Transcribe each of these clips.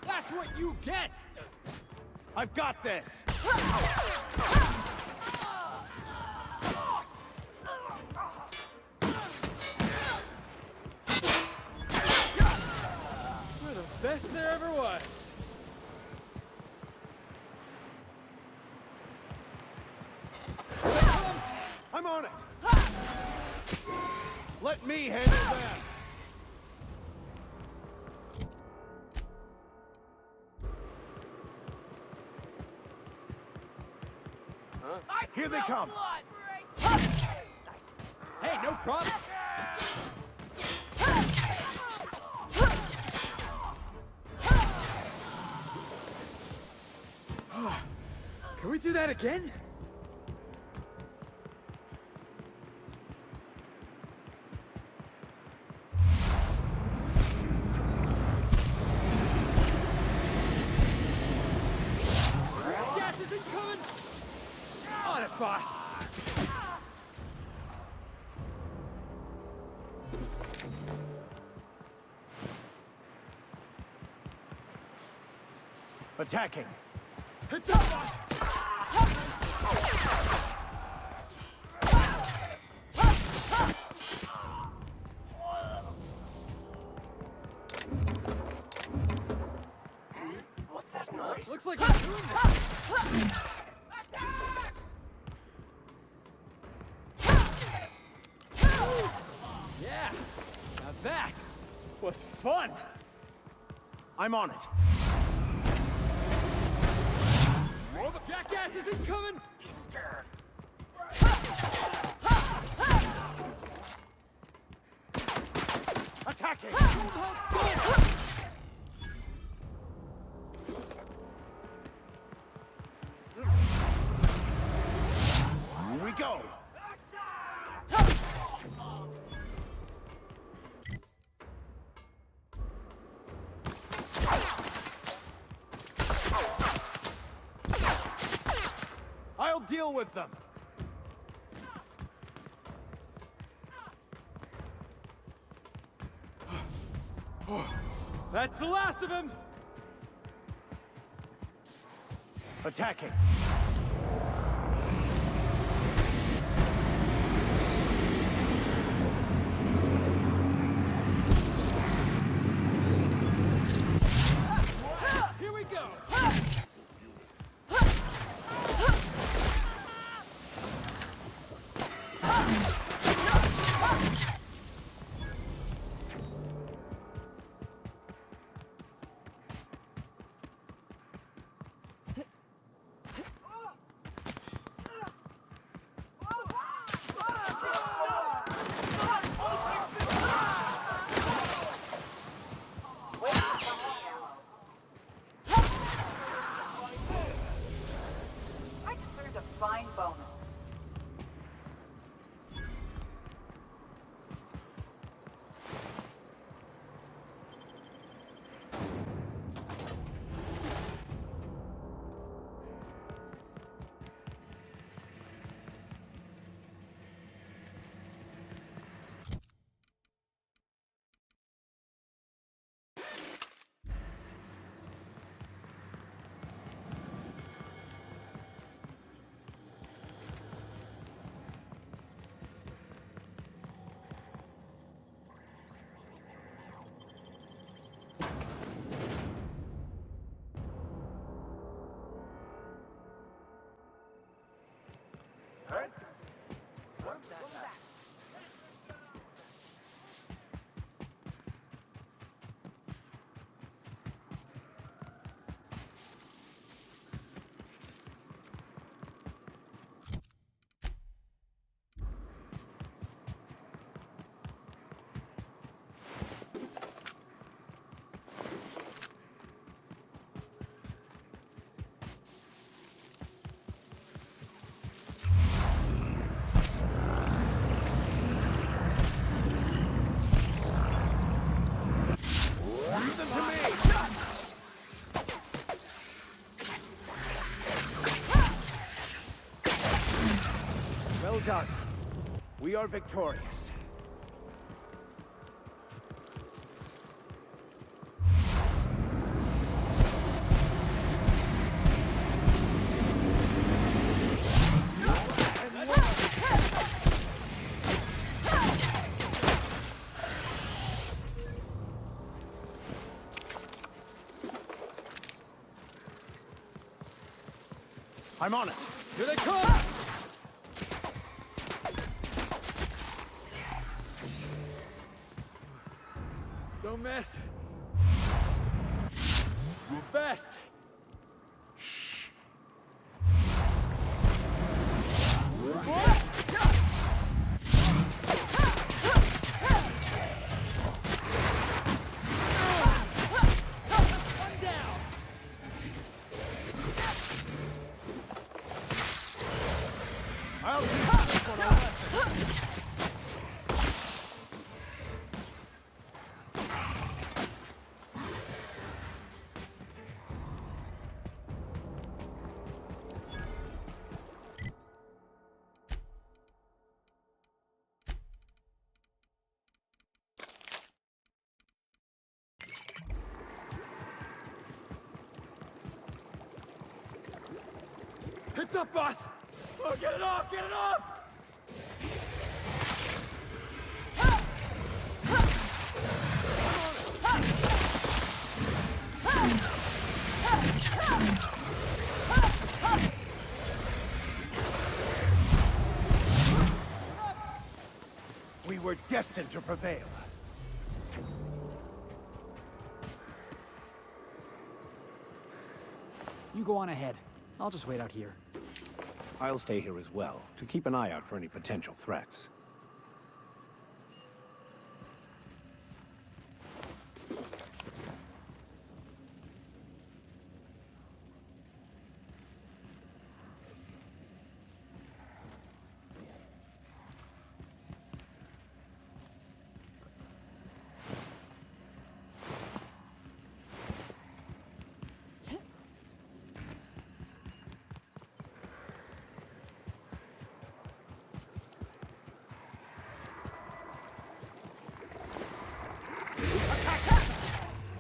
That's what you get! I've got this! We're the best there ever was. I'm on it! Let me handle them! Here they come! Hey, no problem! Can we do that again? Gas is incoming! On it, boss! Attacking! It's up, boss! What's that noise? Looks like we're doing this! Yeah! Now that was fun! I'm on it. Oh, the jackass is incoming! Attacking! Here we go! I'll deal with them! That's the last of him! Attacking! Here we go! I deserve a fine bonus. Well done. We are victorious. I'm on it. Here they come! Don't miss. Best. One down. I'll teach this one a lesson. It's up, boss! Oh, get it off! Get it off! We were destined to prevail. You go on ahead. I'll just wait out here. I'll stay here as well, to keep an eye out for any potential threats.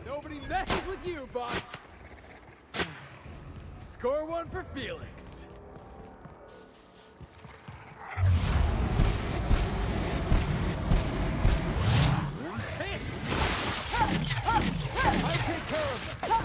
Nobody messes with you, boss! Score one for Felix. Hit! I'll take care of them.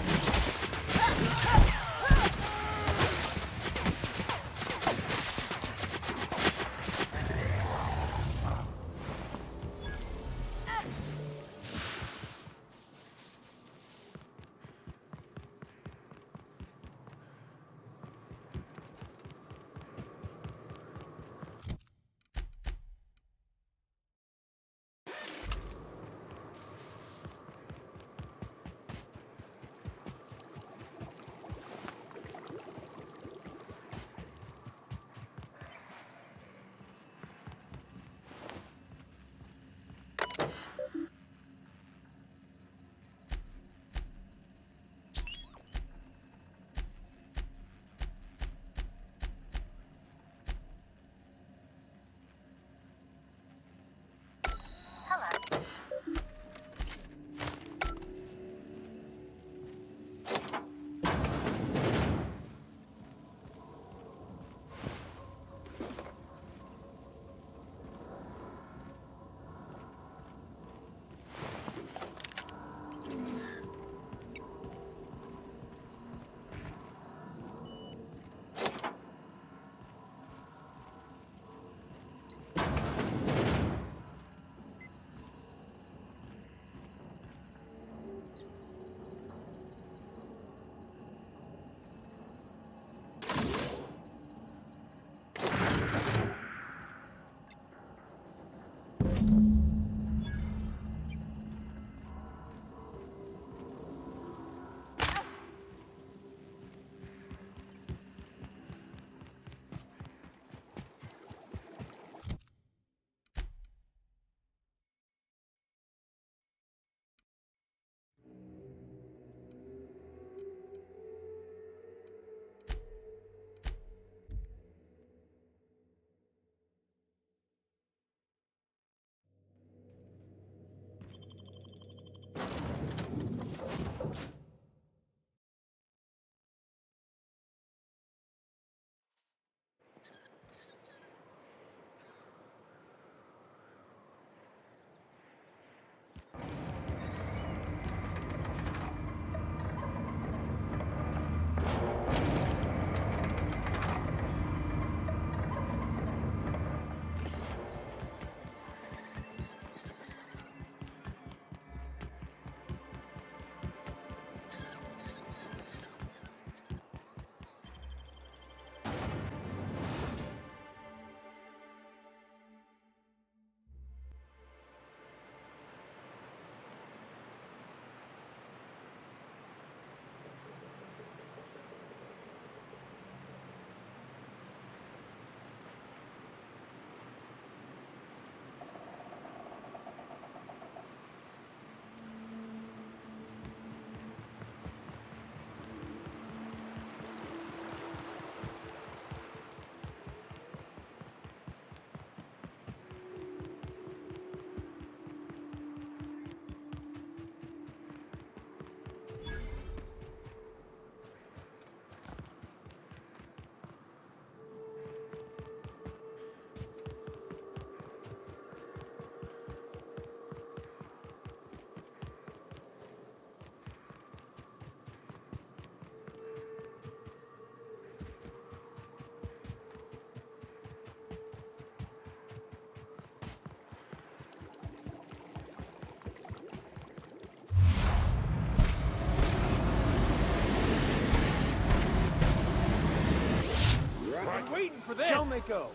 waiting for this! Down they go.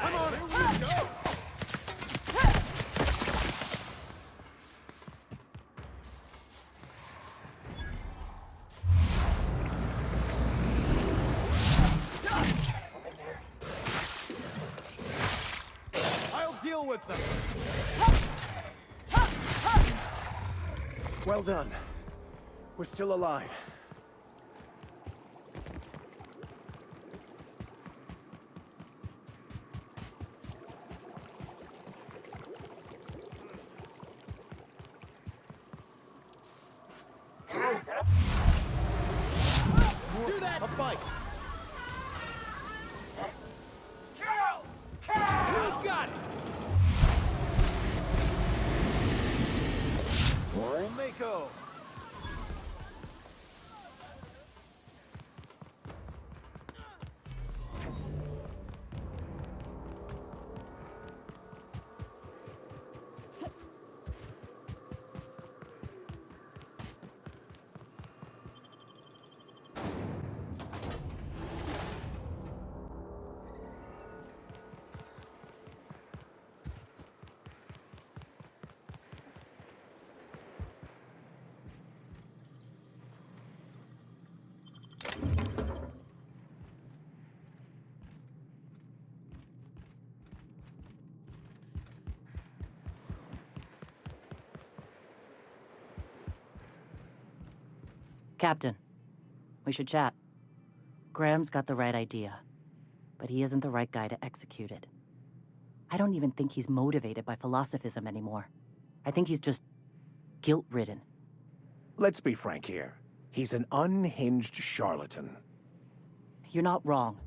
Come on, here we go! I'll deal with them. Well done. We're still alive. Do that! A fight! You got it! Mako. Captain, we should chat. Graham's got the right idea, but he isn't the right guy to execute it. I don't even think he's motivated by philosophism anymore. I think he's just guilt-ridden. Let's be frank here. He's an unhinged charlatan. You're not wrong,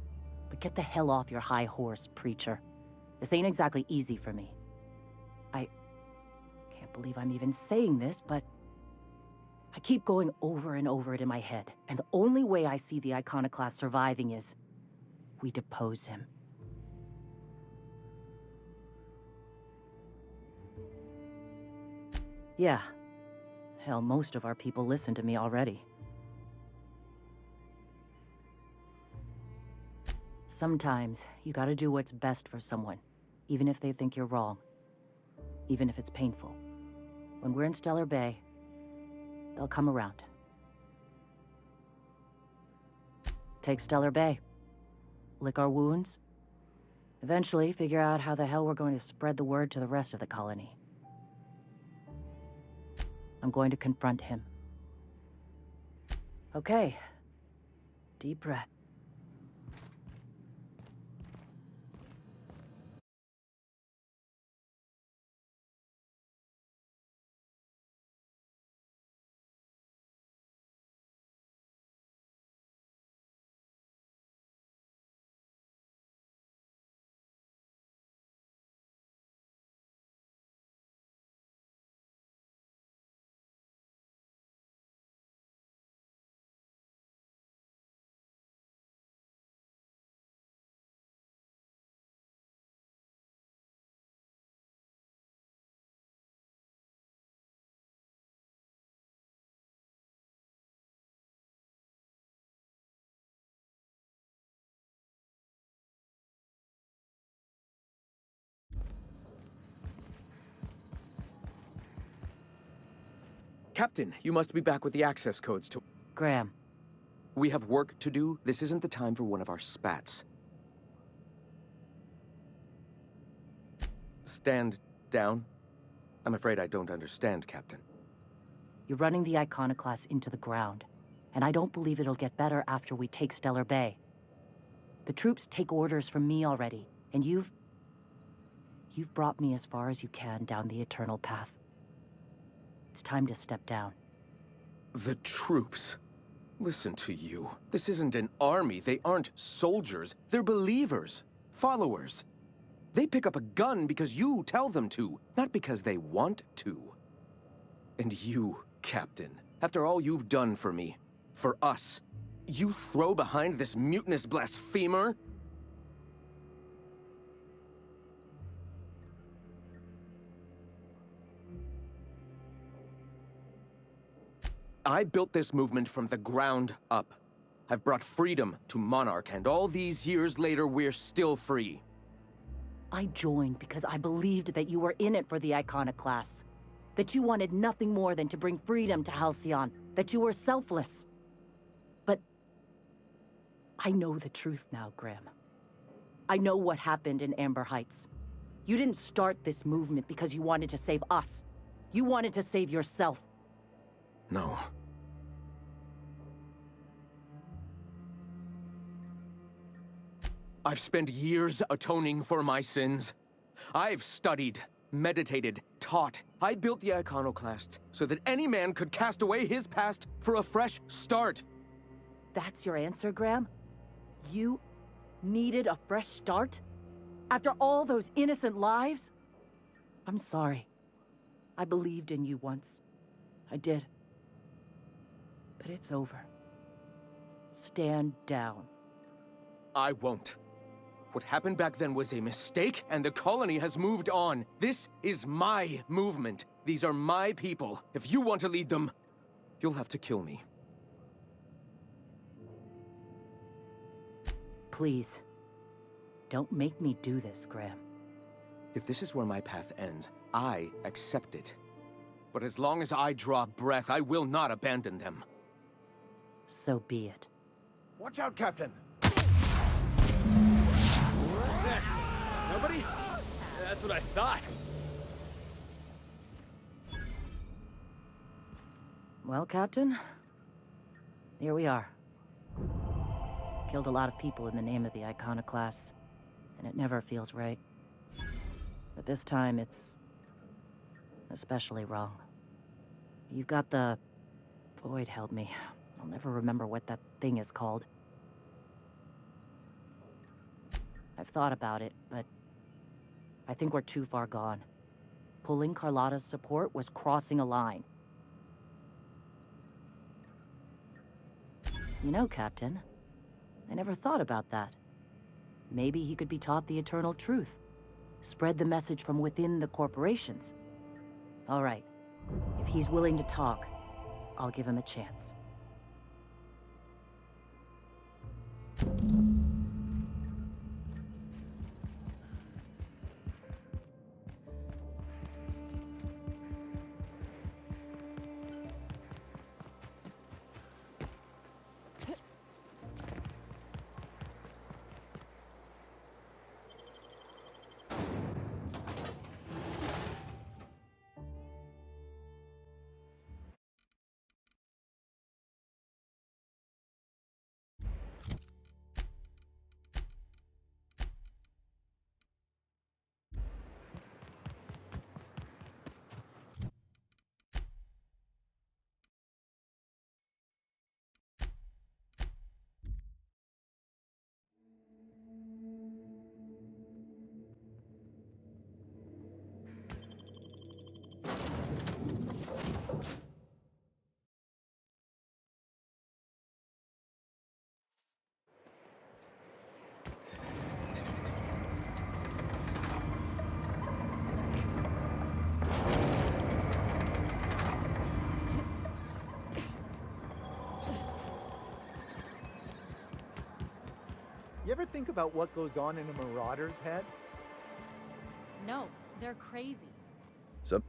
but get the hell off your high horse, preacher. This ain't exactly easy for me. I can't believe I'm even saying this, but I keep going over and over it in my head, and the only way I see the Iconoclast surviving is we depose him. Yeah. Hell, most of our people listen to me already. Sometimes, you gotta do what's best for someone, even if they think you're wrong. Even if it's painful. When we're in Stellar Bay, they'll come around. Take Stellar Bay. Lick our wounds. Eventually, figure out how the hell we're going to spread the word to the rest of the colony. I'm going to confront him. Okay. Deep breath. Captain, you must be back with the access codes to... Graham. We have work to do. This isn't the time for one of our spats. Stand down. I'm afraid I don't understand, Captain. You're running the Iconoclast into the ground, and I don't believe it'll get better after we take Stellar Bay. The troops take orders from me already, and you've brought me as far as you can down the Eternal Path. It's time to step down. The troops. Listen to you. This isn't an army. They aren't soldiers. They're believers. Followers. They pick up a gun because you tell them to, not because they want to. And you, Captain, after all you've done for me, for us, you throw behind this mutinous blasphemer? I built this movement from the ground up. I've brought freedom to Monarch, and all these years later, we're still free. I joined because I believed that you were in it for the Iconoclasts. That you wanted nothing more than to bring freedom to Halcyon. That you were selfless. But I know the truth now, Graham. I know what happened in Amber Heights. You didn't start this movement because you wanted to save us. You wanted to save yourself. No. I've spent years atoning for my sins. I've studied, meditated, taught. I built the Iconoclasts so that any man could cast away his past for a fresh start. That's your answer, Graham? You needed a fresh start? After all those innocent lives? I'm sorry. I believed in you once. I did. But it's over. Stand down. I won't. What happened back then was a mistake, and the colony has moved on. This is my movement. These are my people. If you want to lead them, you'll have to kill me. Please. Don't make me do this, Graham. If this is where my path ends, I accept it. But as long as I draw breath, I will not abandon them. So be it. Watch out, Captain! Next. Nobody? That's what I thought. Well, Captain, here we are. Killed a lot of people in the name of the Iconoclasts, and it never feels right. But this time, it's especially wrong. You've got the... Void help me. I'll never remember what that thing is called. I've thought about it, but I think we're too far gone. Pulling Carlotta's support was crossing a line. You know, Captain, I never thought about that. Maybe he could be taught the eternal truth. Spread the message from within the corporations. All right. If he's willing to talk, I'll give him a chance. You ever think about what goes on in a marauder's head? No, they're crazy. Some...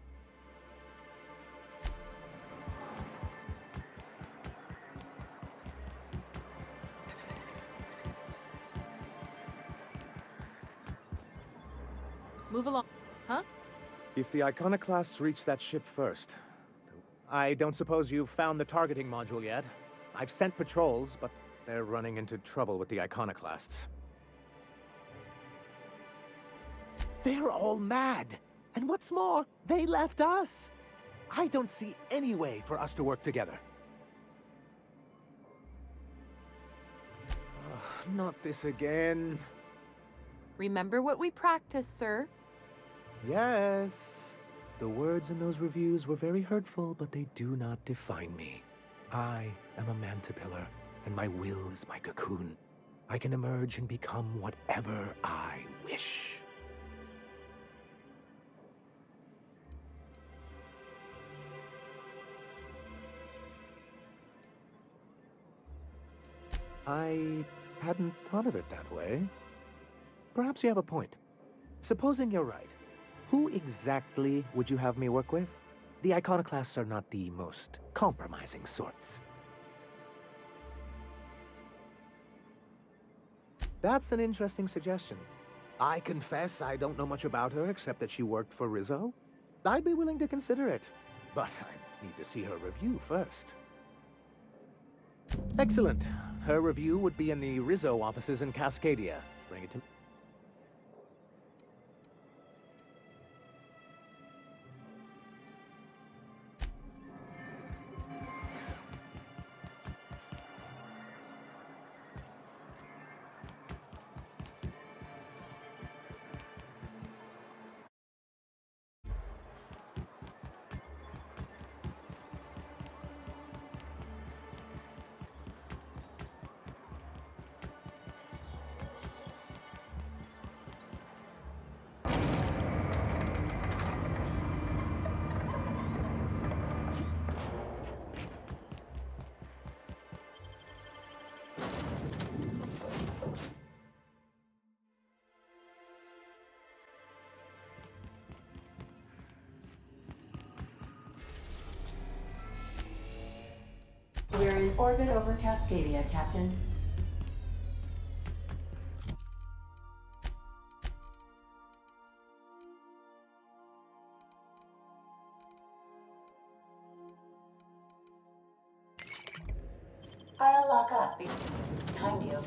Move along. Huh? If the Iconoclasts reach that ship first... I don't suppose you've found the targeting module yet. I've sent patrols, but they're running into trouble with the Iconoclasts. They're all mad. And what's more, they left us. I don't see any way for us to work together. Not this again. Remember what we practiced, sir. Yes. The words in those reviews were very hurtful, but they do not define me. I am a Mantipillar, and my will is my cocoon. I can emerge and become whatever I wish. I hadn't thought of it that way. Perhaps you have a point. Supposing you're right, who exactly would you have me work with? The iconoclasts are not the most compromising sorts. That's an interesting suggestion. I confess I don't know much about her except that she worked for Rizzo. I'd be willing to consider it, but I need to see her review first. Excellent. Her review would be in the Rizzo offices in Cascadia. Bring it to me. We're in orbit over Cascadia, Captain. I'll lock up behind you.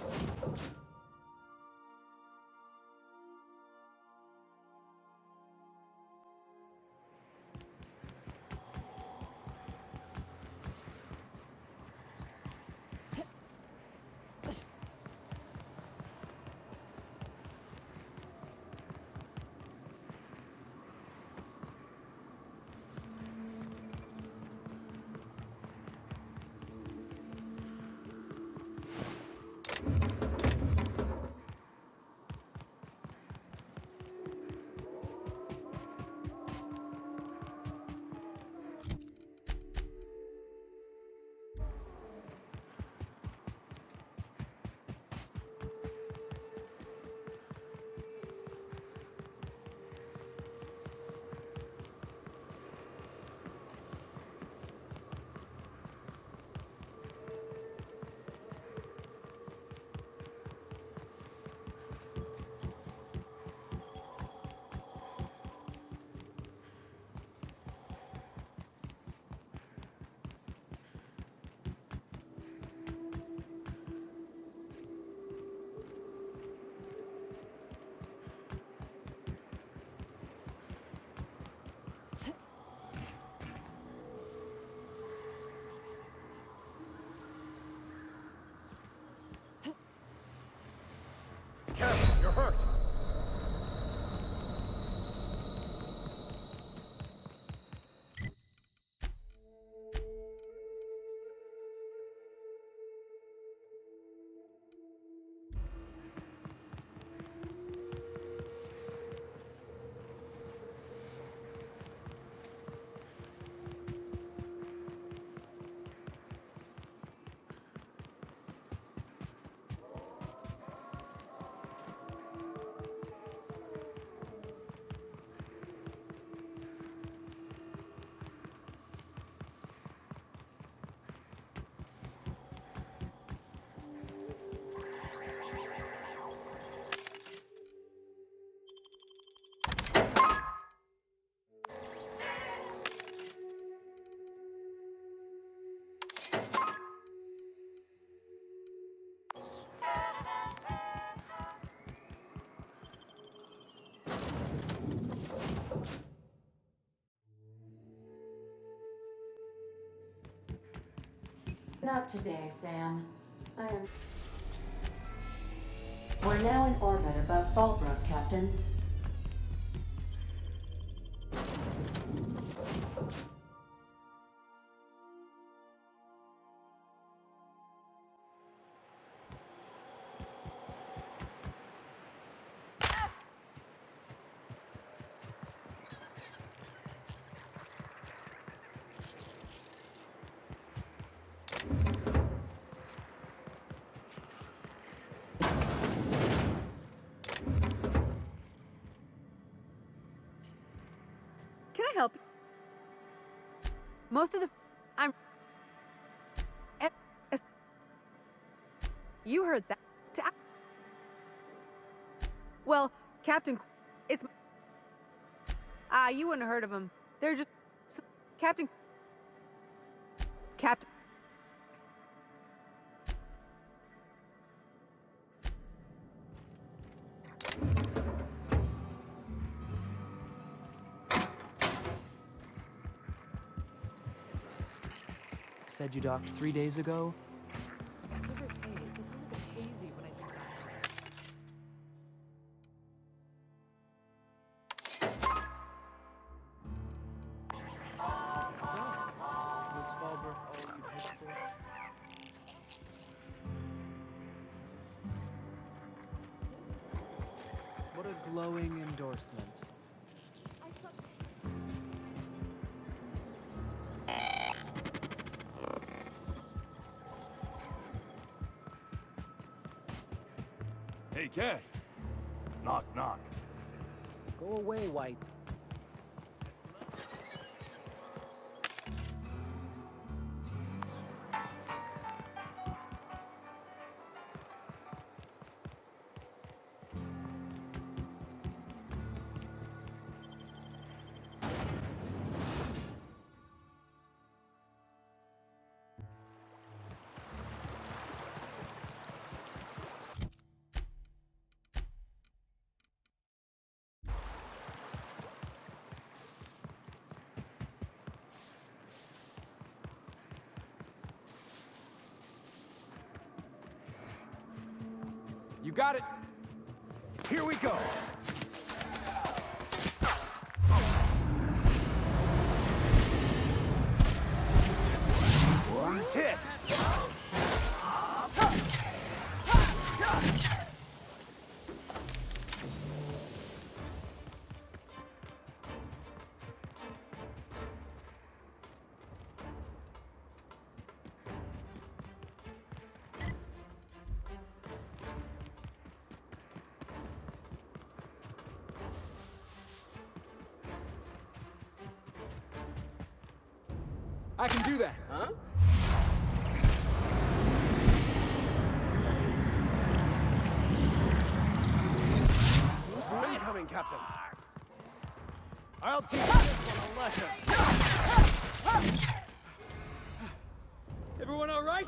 Captain, you're hurt! Not today, Sam. I am... We're now in orbit above Fallbrook, Captain. help. Most of the... I'm... You heard that. Well, Captain... It's... you wouldn't have heard of him. They're just... Captain... Said you docked 3 days ago? Give or take, it's a little hazy when I think back to it. Was Fallbrook all you hoped for? What a glowing endorsement. Hey, Cass. Knock, knock. Go away, White. You got it. Here we go. Hit. I can do that. Huh? Incoming, Captain. I'll teach you this one a lesson. Everyone all right?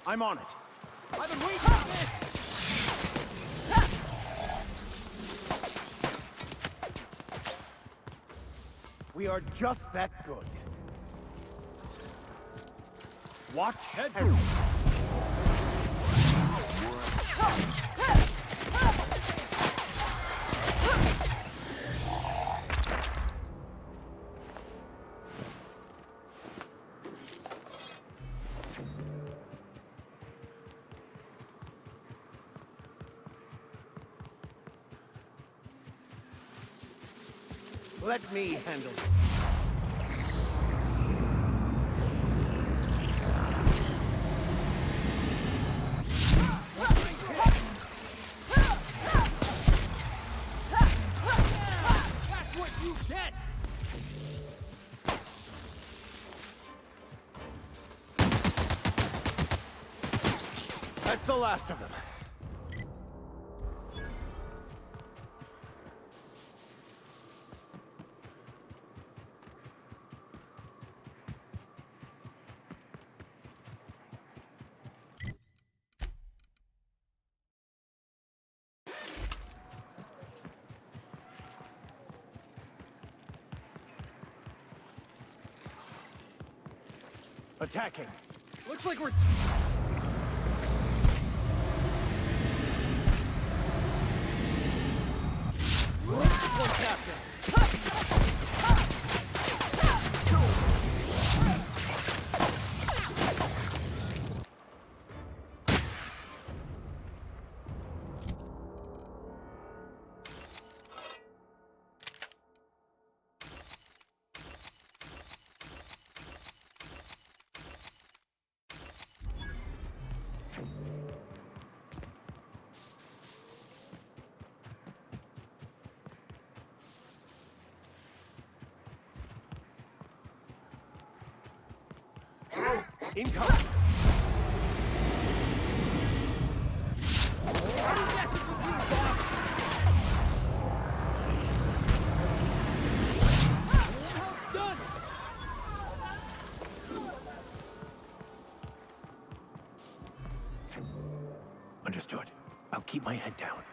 I'm on it. I've been waiting for this! We are just that good. Watch heads. Let me handle it. That's what you get! That's the last of them. Attacking. Looks like we're... One captain. Incoming! Any guesses with you, boss? Now it's done! Understood. I'll keep my head down.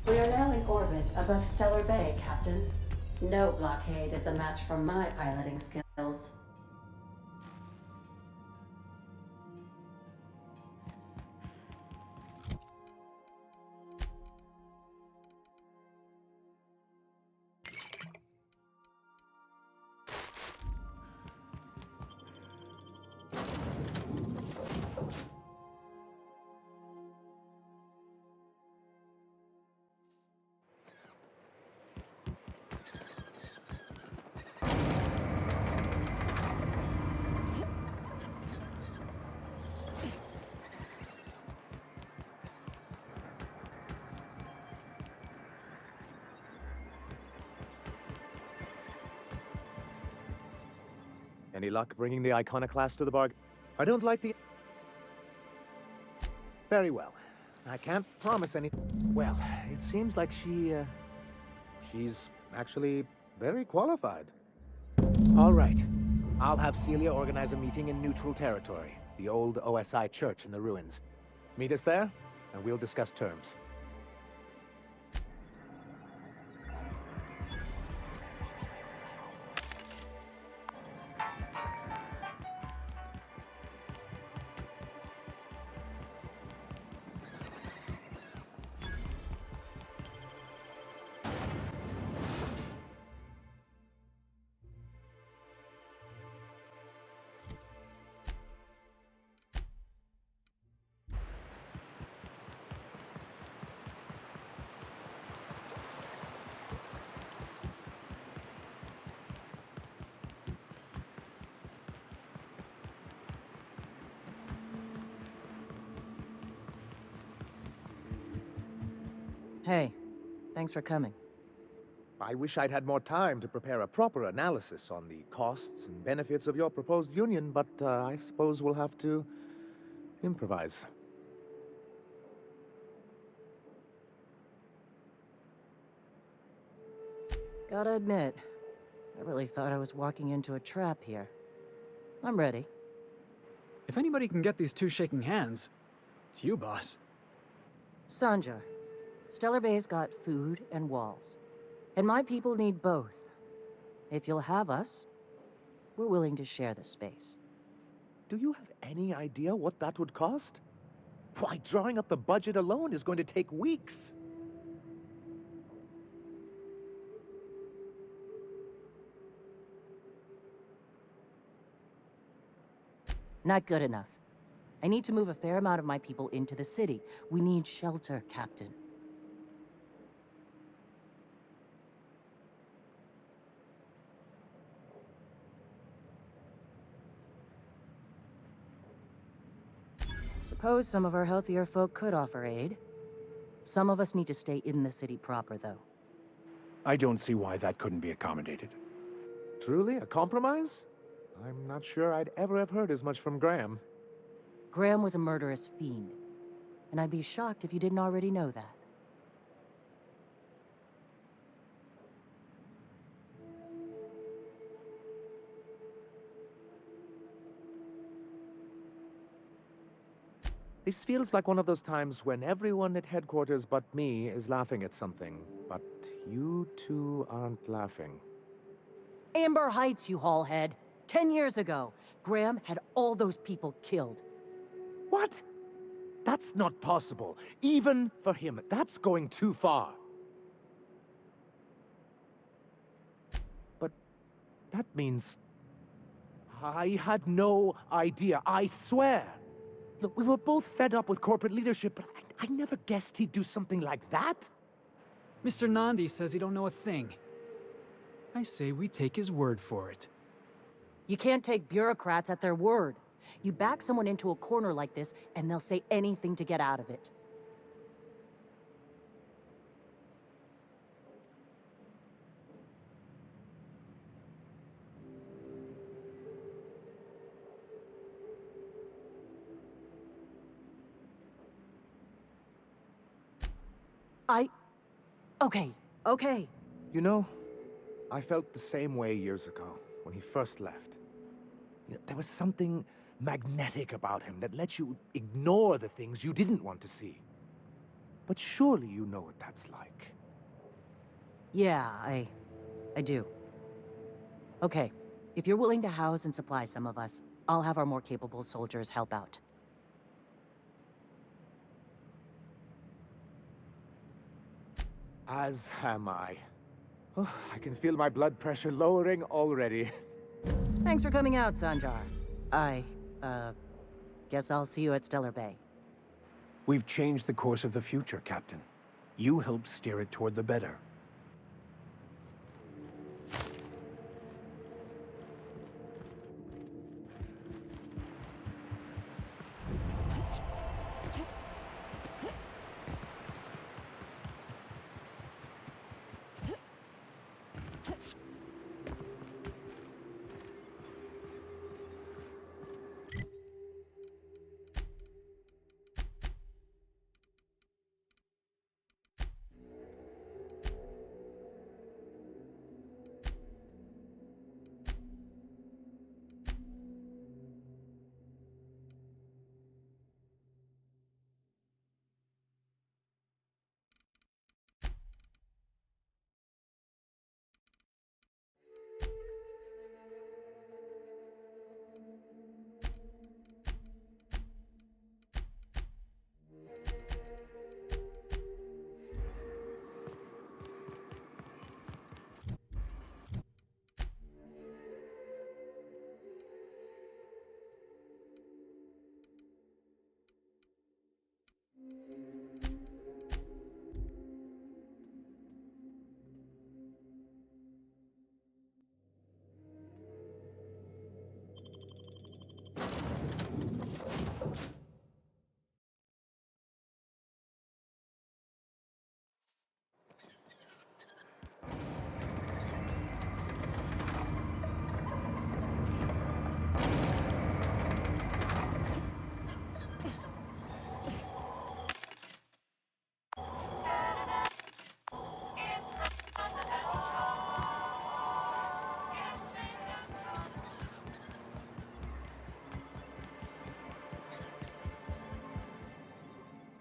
We are now in orbit above Stellar Bay, Captain. No blockade is a match for my piloting skills. Any luck bringing the Iconoclast to the bargain? I don't like the... Very well. I can't promise anything. Well, it seems like she's actually very qualified. All right. I'll have Celia organize a meeting in neutral territory, the old OSI church in the ruins. Meet us there, and we'll discuss terms. Hey, thanks for coming. I wish I'd had more time to prepare a proper analysis on the costs and benefits of your proposed union, but I suppose we'll have to improvise. Gotta admit, I really thought I was walking into a trap here. I'm ready. If anybody can get these two shaking hands, it's you, boss. Sanjar, Stellar Bay's got food and walls. And my people need both. If you'll have us, we're willing to share the space. Do you have any idea what that would cost? Why, drawing up the budget alone is going to take weeks. Not good enough. I need to move a fair amount of my people into the city. We need shelter, Captain. Suppose some of our healthier folk could offer aid. Some of us need to stay in the city proper, though. I don't see why that couldn't be accommodated. Truly, a compromise? I'm not sure I'd ever have heard as much from Graham. Graham was a murderous fiend, and I'd be shocked if you didn't already know that. This feels like one of those times when everyone at headquarters but me is laughing at something, but you two aren't laughing. Amber Heights, you haulhead. 10 years ago, Graham had all those people killed. What? That's not possible. Even for him, that's going too far. But that means I had no idea, I swear. Look, we were both fed up with corporate leadership, but I never guessed he'd do something like that. Mr. Nandi says he don't know a thing. I say we take his word for it. You can't take bureaucrats at their word. You back someone into a corner like this, and they'll say anything to get out of it. Okay. You know, I felt the same way years ago, when he first left. You know, there was something magnetic about him that let you ignore the things you didn't want to see. But surely you know what that's like. Yeah, I do. Okay, if you're willing to house and supply some of us, I'll have our more capable soldiers help out. As am I. Oh, I can feel my blood pressure lowering already. Thanks for coming out, Sanjar. Guess I'll see you at Stellar Bay. We've changed the course of the future, Captain. You helped steer it toward the better.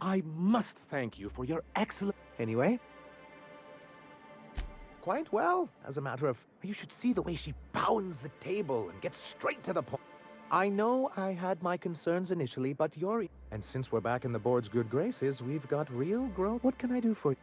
I must thank you for your excellent... Anyway. Quite well, as a matter of... You should see the way she pounds the table and gets straight to the point. I know I had my concerns initially, but you're... And since we're back in the board's good graces, we've got real growth. What can I do for you?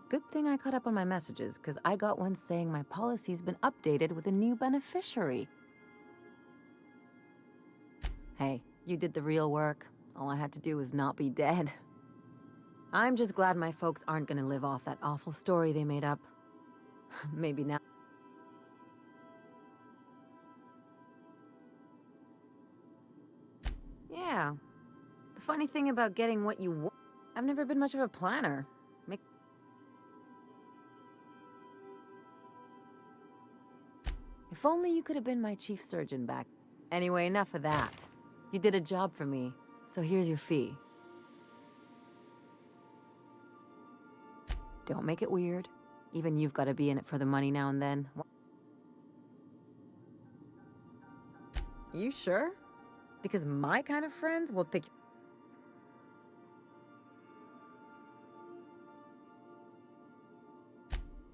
Good thing I caught up on my messages, because I got one saying my policy's been updated with a new beneficiary. Hey, you did the real work. All I had to do was not be dead. I'm just glad my folks aren't gonna live off that awful story they made up. Maybe now. Yeah. The funny thing about getting what you want, I've never been much of a planner. If only you could have been my chief surgeon back. Anyway, enough of that. You did a job for me, so here's your fee. Don't make it weird. Even you've got to be in it for the money now and then. You sure? Because my kind of friends will pick...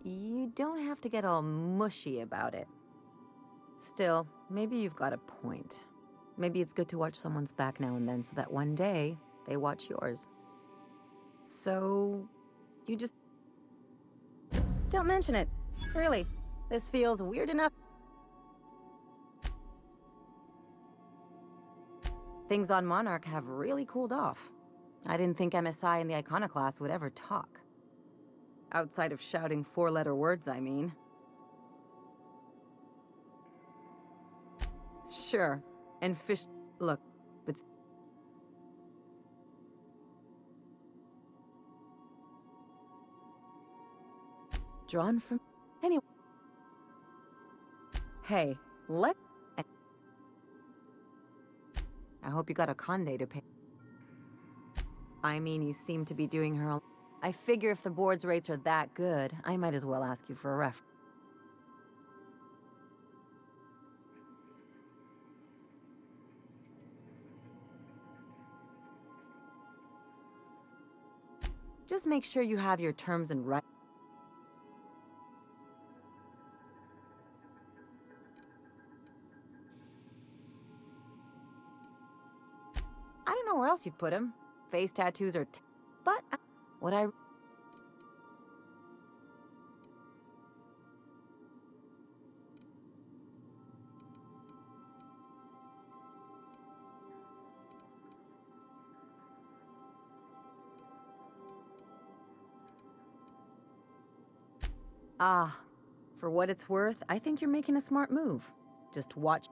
You don't have to get all mushy about it. Still, maybe you've got a point. Maybe it's good to watch someone's back now and then so that one day, they watch yours. So, you just... Don't mention it. Really, this feels weird enough. Things on Monarch have really cooled off. I didn't think MSI and the Iconoclast would ever talk. Outside of shouting four-letter words, I mean. Sure, and fish... Look, but... Drawn from... Anyway... Hey, let... I hope you got a Conde to pay. I mean, you seem to be doing her a... I figure if the board's rates are that good, I might as well ask you for a ref. Just make sure you have your terms and rights. I don't know where else you'd put him. Face tattoos or but what I... Ah, for what it's worth, I think you're making a smart move. Just watch.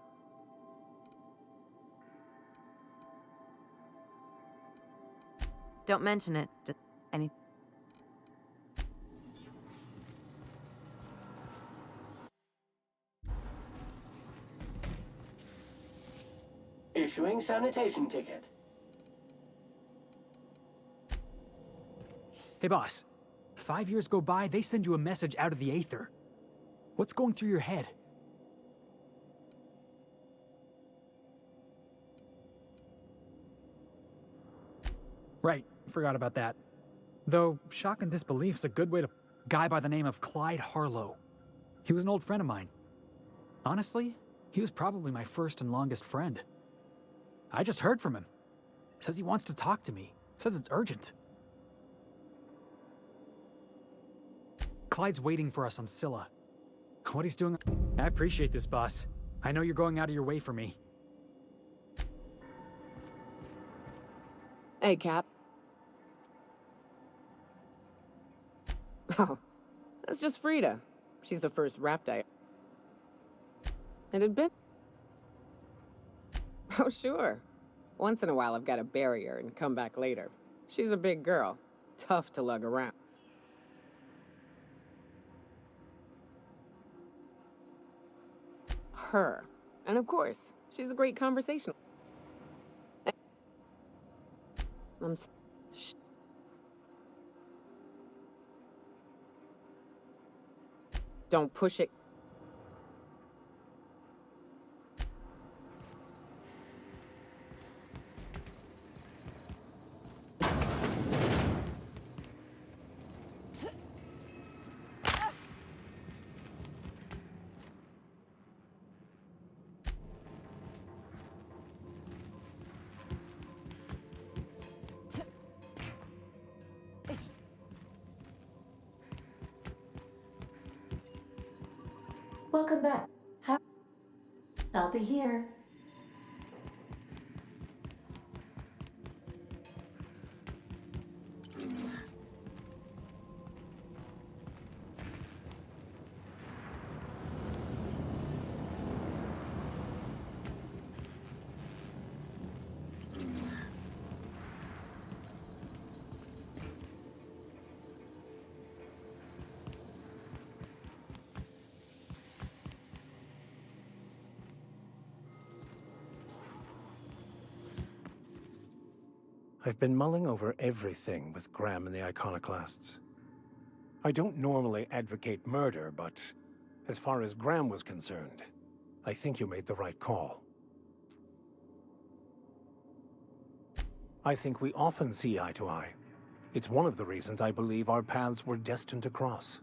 Don't mention it. Just any. Issuing sanitation ticket. Hey, boss. 5 years go by, they send you a message out of the Aether. What's going through your head? Right, forgot about that. Though, shock and disbelief's a good way to... Guy by the name of Clyde Harlow. He was an old friend of mine. Honestly, he was probably my first and longest friend. I just heard from him. Says he wants to talk to me. Says it's urgent. Clyde's waiting for us on Scylla. What he's doing... I appreciate this, boss. I know you're going out of your way for me. Hey, Cap. Oh, that's just Frida. She's the first Rapt I... It had been... Oh, sure. Once in a while, I've got to bury her and come back later. She's a big girl. Tough to lug around. Her. And of course, she's a great conversational. Shh. Don't push it. Welcome back. I'll be here. I've been mulling over everything with Graham and the Iconoclasts. I don't normally advocate murder, but as far as Graham was concerned, I think you made the right call. I think we often see eye to eye. It's one of the reasons I believe our paths were destined to cross.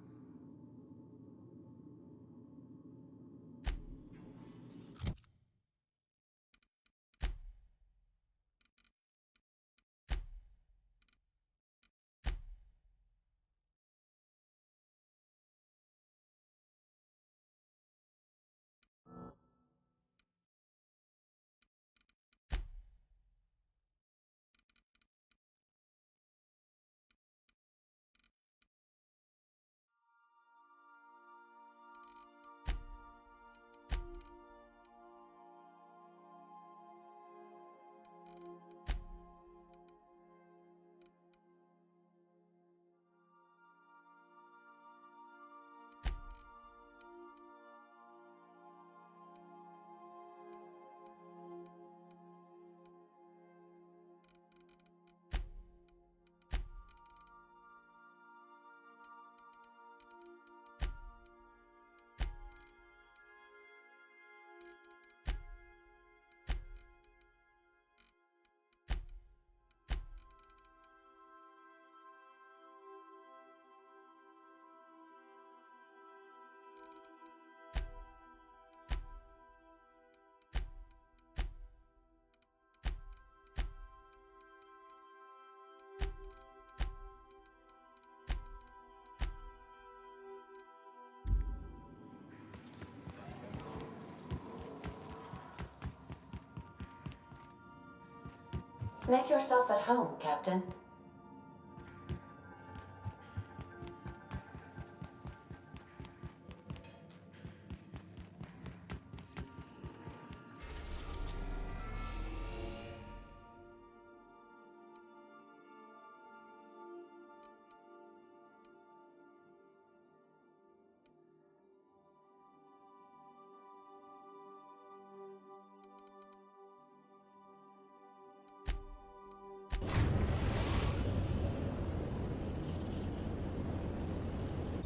Make yourself at home, Captain.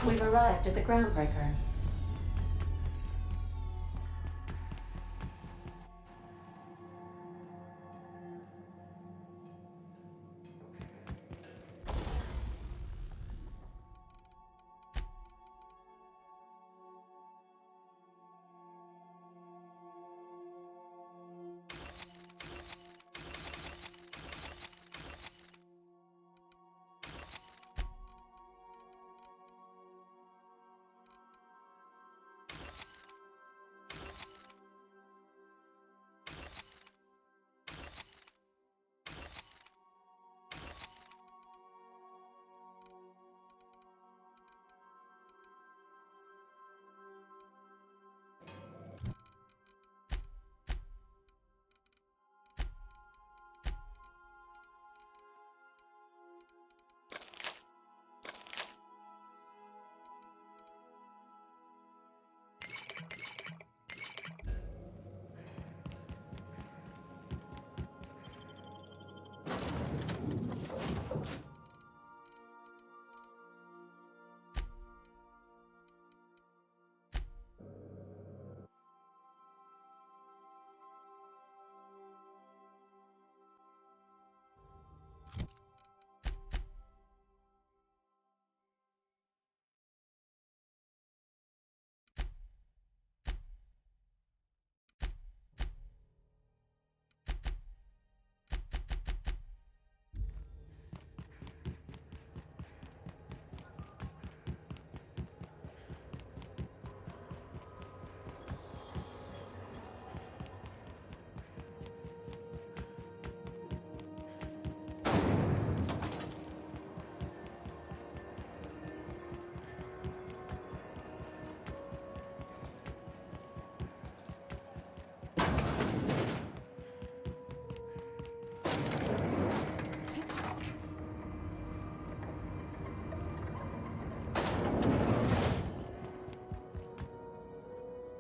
We've arrived at the Groundbreaker.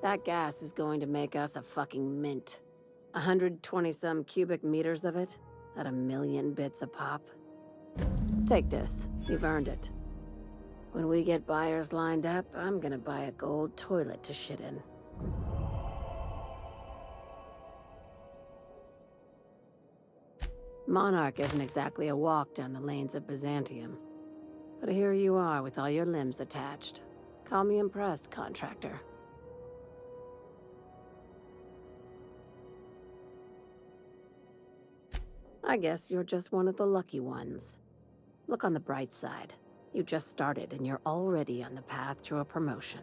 That gas is going to make us a fucking mint. 120-some cubic meters of it, at 1,000,000 bits a pop. Take this. You've earned it. When we get buyers lined up, I'm gonna buy a gold toilet to shit in. Monarch isn't exactly a walk down the lanes of Byzantium. But here you are with all your limbs attached. Call me impressed, contractor. I guess you're just one of the lucky ones. Look on the bright side. You just started and you're already on the path to a promotion.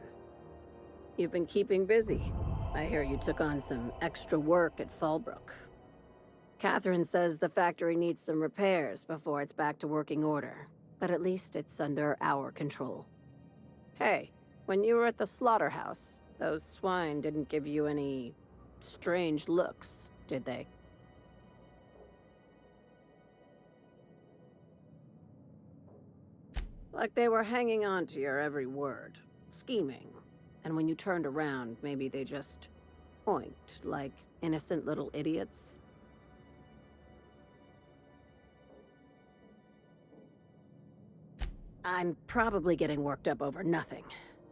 You've been keeping busy. I hear you took on some extra work at Fallbrook. Catherine says the factory needs some repairs before it's back to working order, but at least it's under our control. Hey, when you were at the slaughterhouse, those swine didn't give you any strange looks, did they? Like they were hanging on to your every word, scheming. And when you turned around, maybe they just oinked like innocent little idiots. I'm probably getting worked up over nothing.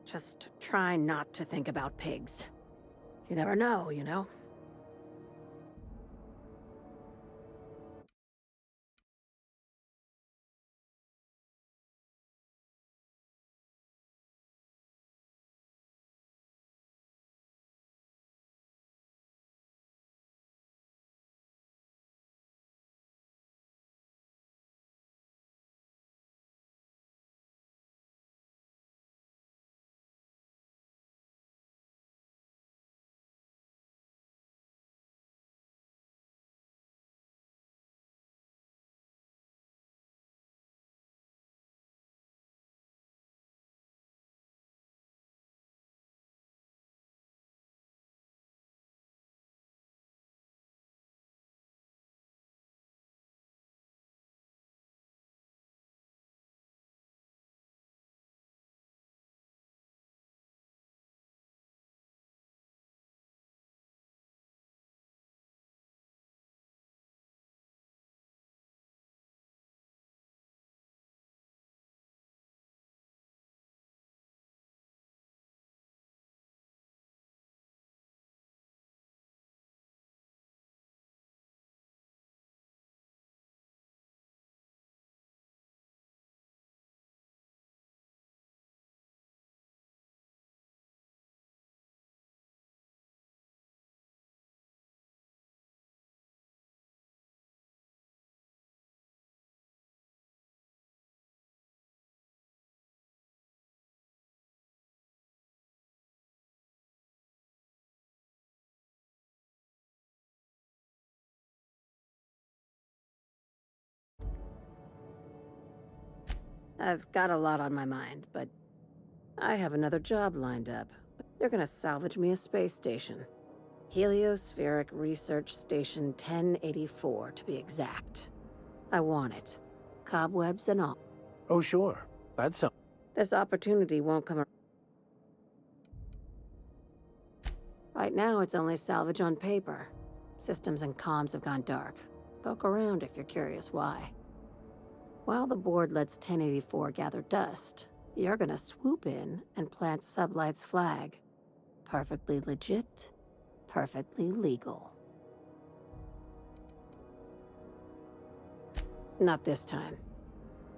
Just try not to think about pigs. You never know, you know? I've got a lot on my mind, but I have another job lined up. They're gonna salvage me a space station. Heliospheric Research Station 1084, to be exact. I want it. Cobwebs and all. Oh, sure. That's This opportunity won't come. Right now, it's only salvage on paper. Systems and comms have gone dark. Poke around if you're curious why. While the board lets 1084 gather dust, you're gonna swoop in and plant Sublight's flag. Perfectly legit, perfectly legal. Not this time.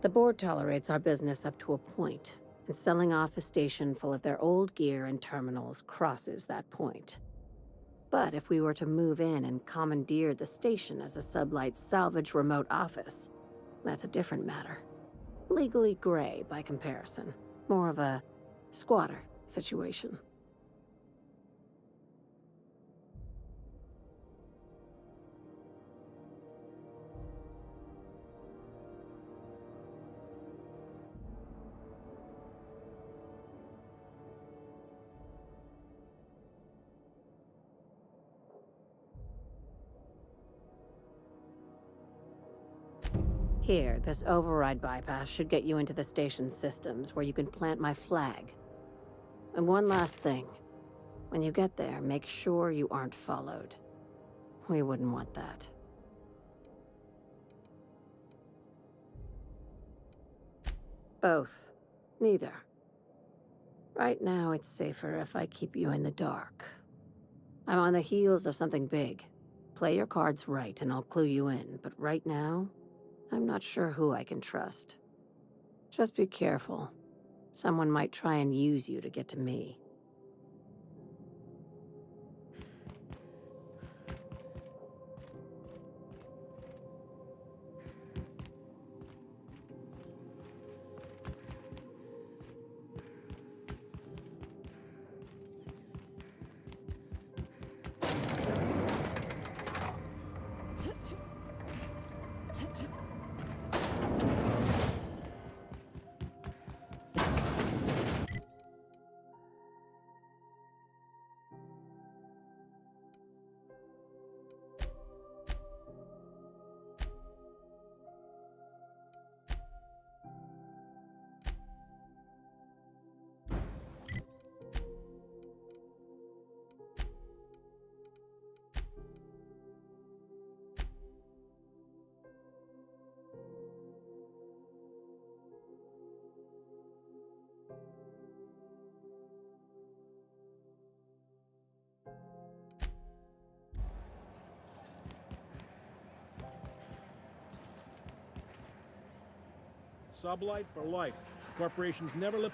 The board tolerates our business up to a point, and selling off a station full of their old gear and terminals crosses that point. But if we were to move in and commandeer the station as a Sublight salvage remote office, that's a different matter. Legally gray by comparison. More of a squatter situation. Here, this override bypass should get you into the station's systems where you can plant my flag. And one last thing. When you get there, make sure you aren't followed. We wouldn't want that. Both. Neither. Right now, it's safer if I keep you in the dark. I'm on the heels of something big. Play your cards right and I'll clue you in, but right now, I'm not sure who I can trust. Just be careful. Someone might try and use you to get to me. Sublight for life. Corporations never live.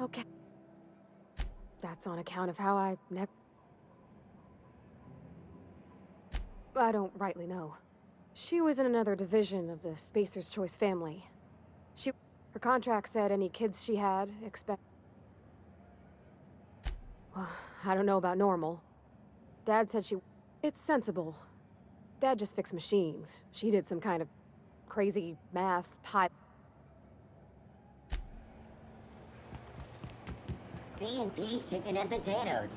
Okay. That's on account of how I don't rightly know. She was in another division of the Spacer's Choice family. Her contract said any kids she had Well, I don't know about normal. Dad said It's sensible. Dad just fixed machines. She did some kind of crazy math C&P chicken and potatoes.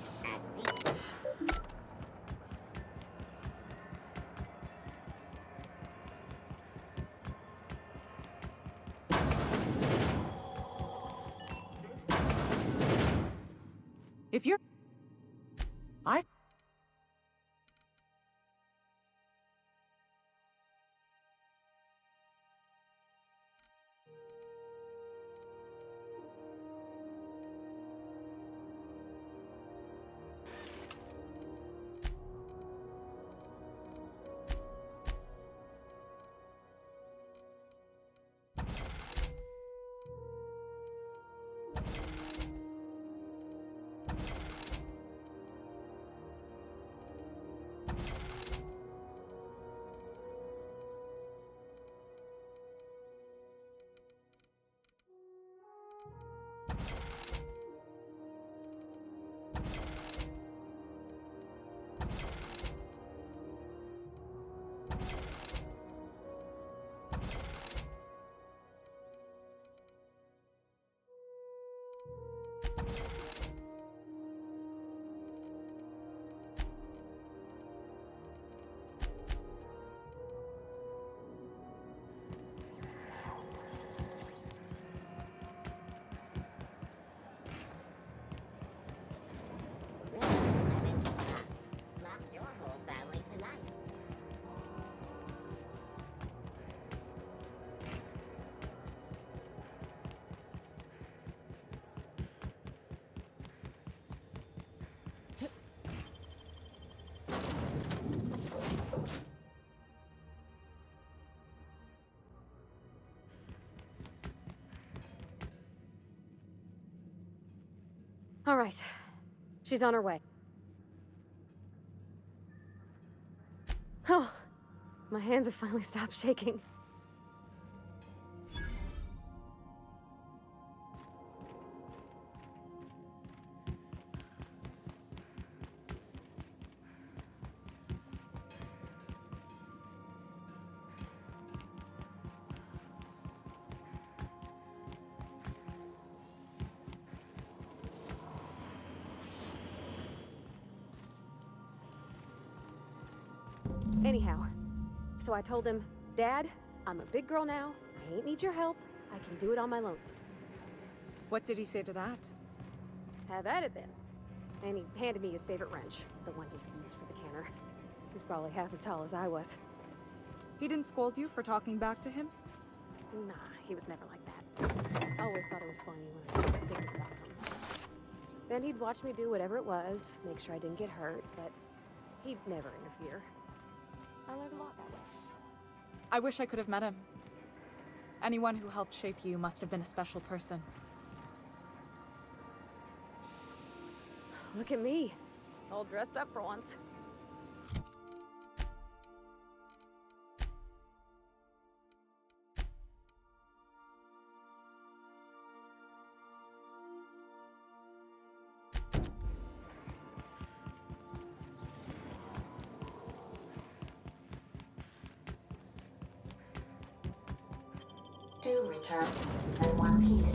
If you're... All right. She's on her way. Oh, my hands have finally stopped shaking. Anyhow, so I told him, Dad, I'm a big girl now. I ain't need your help. I can do it on my lonesome. What did he say to that? Have at it then. And he handed me his favorite wrench, the one he could use for the canner. He's probably half as tall as I was. He didn't scold you for talking back to him? Nah, he was never like that. I always thought it was funny when I was thinking about something. Then he'd watch me do whatever it was, make sure I didn't get hurt, but he'd never interfere. I learned a lot that way. I wish I could have met him. Anyone who helped shape you must have been a special person. Look at me, all dressed up for once. Two returns and one piece.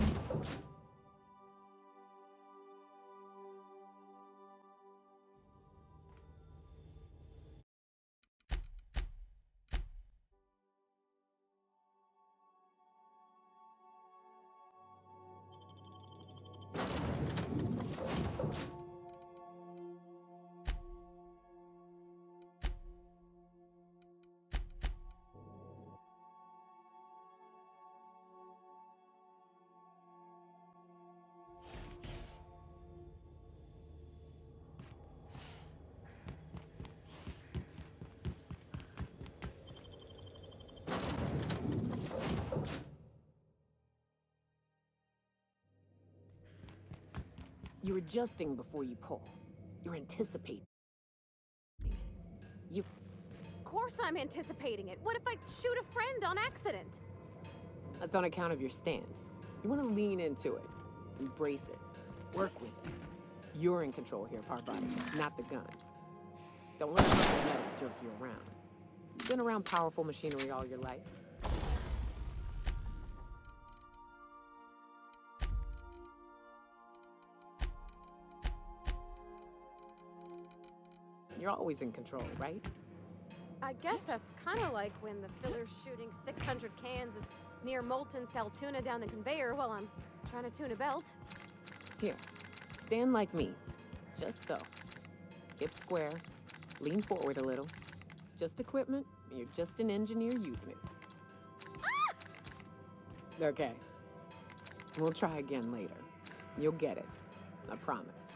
You're adjusting before you pull. You're anticipating. You... Of course I'm anticipating it. What if I shoot a friend on accident? That's on account of your stance. You want to lean into it. Embrace it. Work with it. You're in control here, Parvati, not the gun. Don't let the metal jerk you around. You've been around powerful machinery all your life. You're always in control, right? I guess that's kind of like when the filler's shooting 600 cans of near molten cell tuna down the conveyor while I'm trying to tune a belt. Here, stand like me. Just so. Hip square. Lean forward a little. It's just equipment, and you're just an engineer using it. Ah! Okay. We'll try again later. You'll get it. I promise.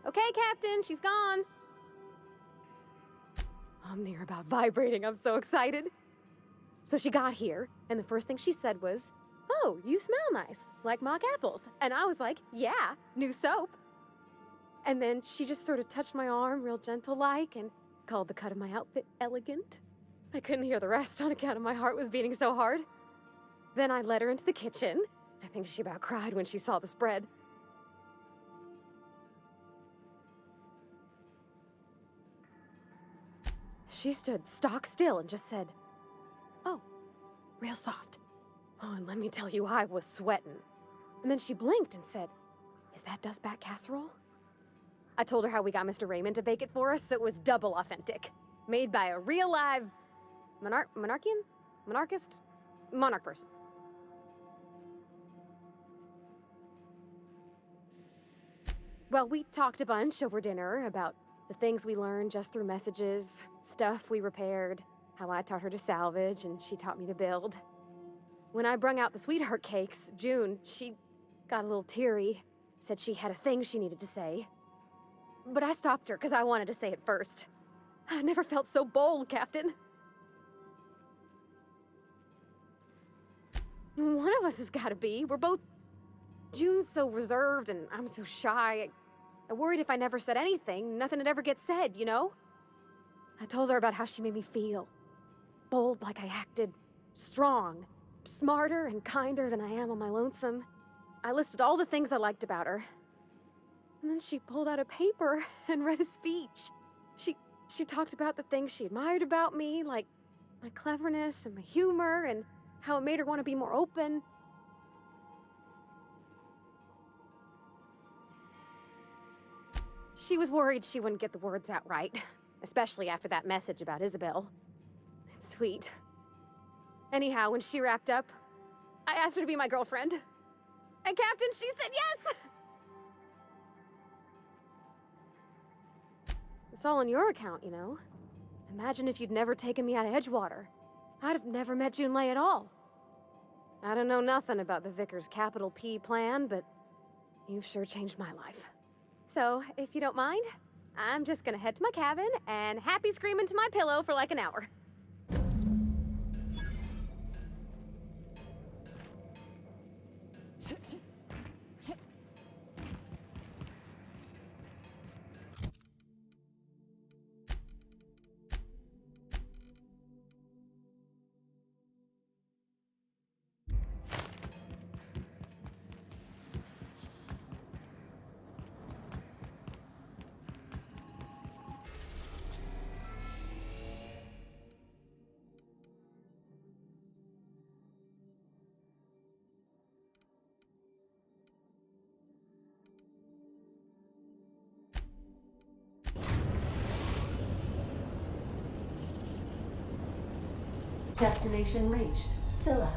Okay, Captain, she's gone. I'm near about vibrating. I'm so excited. So she got here, and the first thing she said was, "Oh, you smell nice, like mock apples." And I was like, "Yeah, new soap." And then she just sort of touched my arm real gentle-like and called the cut of my outfit elegant. I couldn't hear the rest on account of my heart was beating so hard. Then I led her into the kitchen. I think she about cried when she saw the spread. She stood stock still and just said, "Oh, real soft." Oh, and let me tell you, I was sweating. And then she blinked and said, "Is that dustback casserole?" I told her how we got Mr. Raymond to bake it for us, so it was double authentic. Made by a real live monarch person. Well, we talked a bunch over dinner about the things we learned just through messages, stuff we repaired, how I taught her to salvage and she taught me to build. When I brung out the sweetheart cakes, June, she got a little teary, said she had a thing she needed to say. But I stopped her because I wanted to say it first. I never felt so bold, Captain. One of us has gotta be. We're both... June's so reserved and I'm so shy. I worried if I never said anything, nothing would ever get said, you know? I told her about how she made me feel. Bold like I acted. Strong. Smarter and kinder than I am on my lonesome. I listed all the things I liked about her. And then she pulled out a paper and read a speech. She talked about the things she admired about me, like my cleverness and my humor, and how it made her want to be more open. She was worried she wouldn't get the words out right, especially after that message about Isabel. It's sweet. Anyhow, when she wrapped up, I asked her to be my girlfriend. And Captain, she said yes! It's all on your account, you know? Imagine if you'd never taken me out of Edgewater. I'd have never met Junlei at all. I don't know nothing about the Vickers capital P plan, but you've sure changed my life. So, if you don't mind, I'm just gonna head to my cabin and happy scream into my pillow for like an hour. Destination reached. Scylla.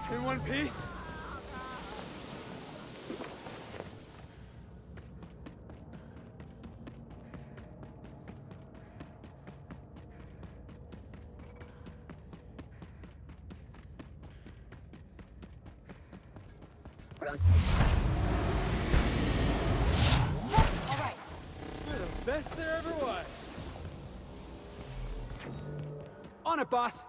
In one piece? You're the best there ever was. On it, boss!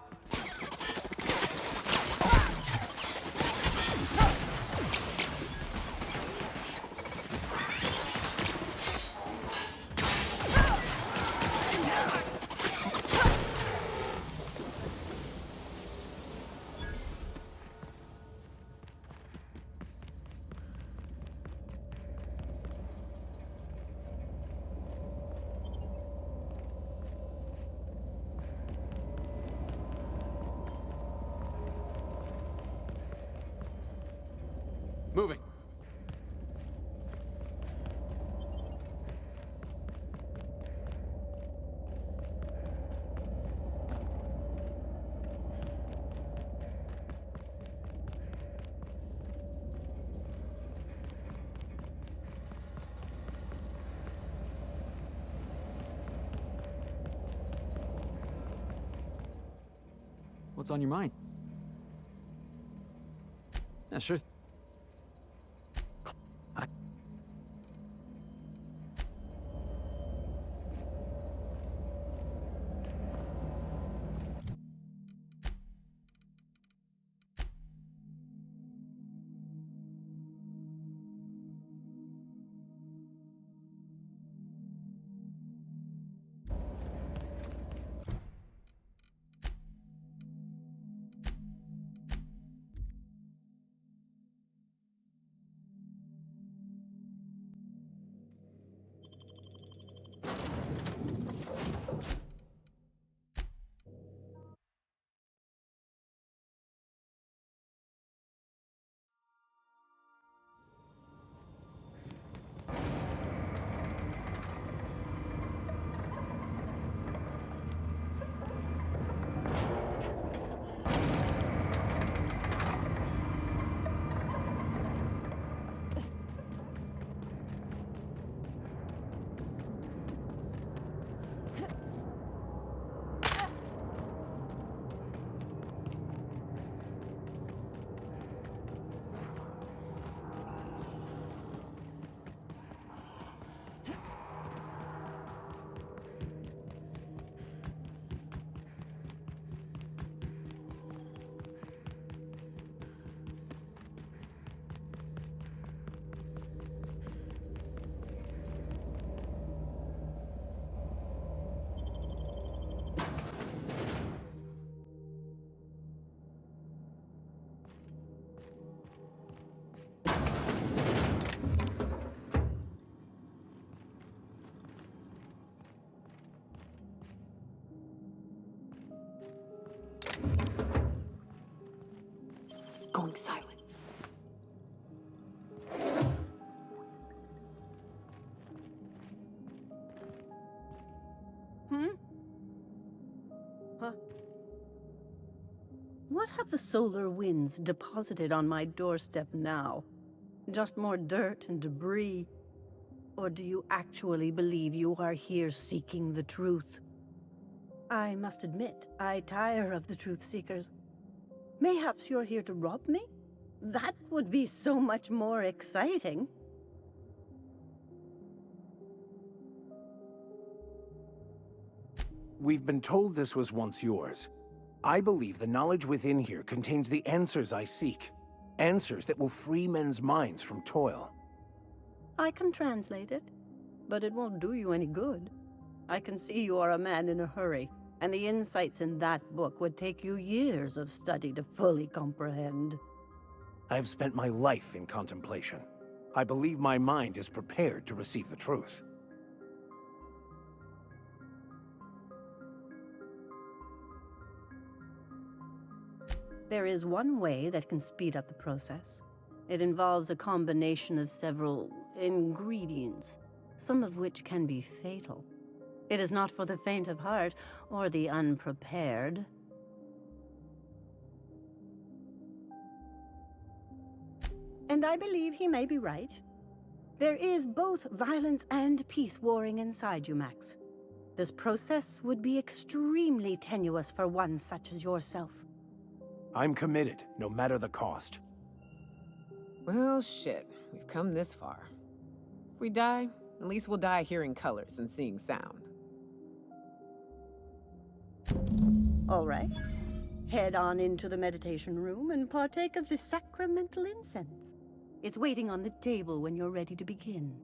Moving. What's on your mind? Yeah, sure. Going silent. Huh? What have the solar winds deposited on my doorstep now? Just more dirt and debris? Or do you actually believe you are here seeking the truth? I must admit, I tire of the truth seekers. Mayhaps you're here to rob me? That would be so much more exciting. We've been told this was once yours. I believe the knowledge within here contains the answers I seek. Answers that will free men's minds from toil. I can translate it, but it won't do you any good. I can see you are a man in a hurry, and the insights in that book would take you years of study to fully comprehend. I have spent my life in contemplation. I believe my mind is prepared to receive the truth. There is one way that can speed up the process. It involves a combination of several ingredients, some of which can be fatal. It is not for the faint of heart or the unprepared. And I believe he may be right. There is both violence and peace warring inside you, Max. This process would be extremely tenuous for one such as yourself. I'm committed, no matter the cost. Well, shit. We've come this far. If we die, at least we'll die hearing colors and seeing sound. All right. Head on into the meditation room and partake of the sacramental incense. It's waiting on the table when you're ready to begin.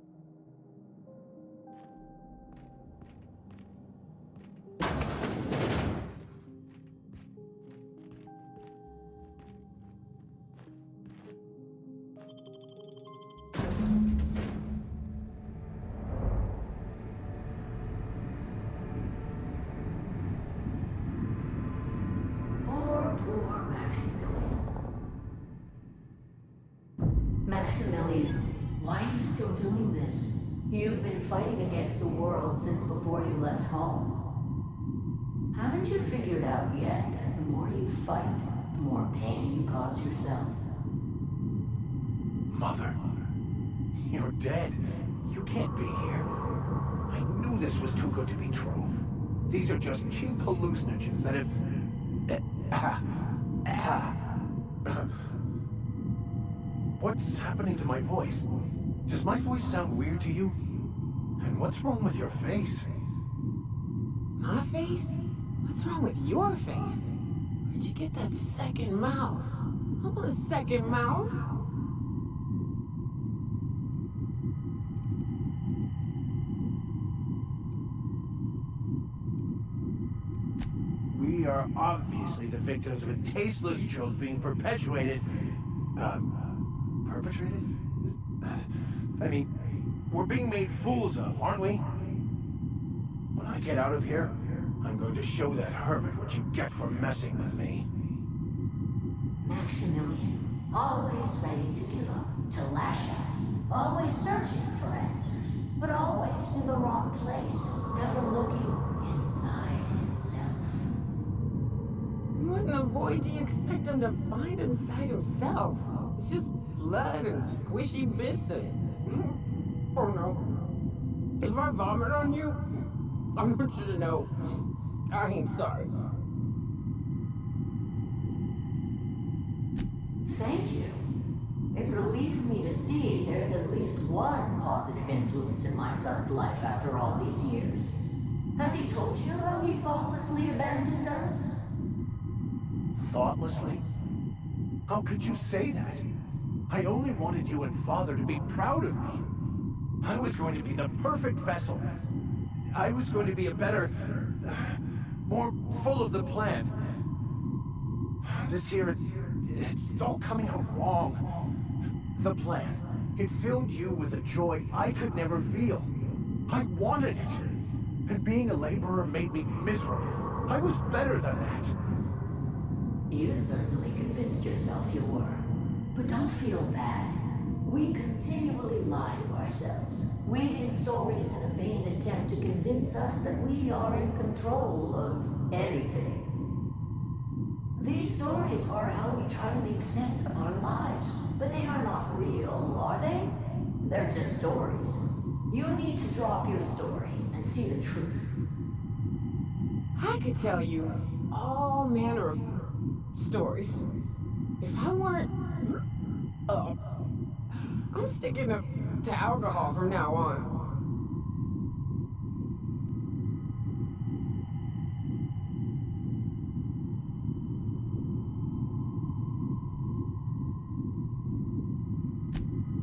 Poor Maximilian. Maximilian, why are you still doing this? You've been fighting against the world since before you left home. Haven't you figured out yet that the more you fight, the more pain you cause yourself? Mother, you're dead. You can't be here. I knew this was too good to be true. These are just cheap hallucinogens that have... What's happening to my voice? Does my voice sound weird to you? And what's wrong with your face? My face? What's wrong with your face? Where'd you get that second mouth? I want a second mouth. We are obviously the victims of a tasteless joke being perpetuated. Perpetrated? I mean, we're being made fools of, aren't we? When I get out of here, I'm going to show that hermit what you get for messing with me. Maximilian, always ready to give up, to lash out, always searching for answers, but always in the wrong place, never looking inside himself. What in the void do you expect him to find inside himself? It's just blood and squishy bits and... Oh no. If I vomit on you, I want you to know I ain't sorry. Thank you. It relieves me to see there's at least one positive influence in my son's life after all these years. Has he told you how he thoughtlessly abandoned us? Thoughtlessly? How could you say that? I only wanted you and Father to be proud of me. I was going to be the perfect vessel. I was going to be a better... more full of the plan. This here, it's all coming out wrong. The plan, it filled you with a joy I could never feel. I wanted it. And being a laborer made me miserable. I was better than that. You certainly convinced yourself you were. But don't feel bad. We continually lie to ourselves, weaving stories in a vain attempt to convince us that we are in control of anything. These stories are how we try to make sense of our lives, but they are not real, are they? They're just stories. You need to drop your story and see the truth. I could tell you all manner of stories. If I weren't... I'm sticking to alcohol from now on.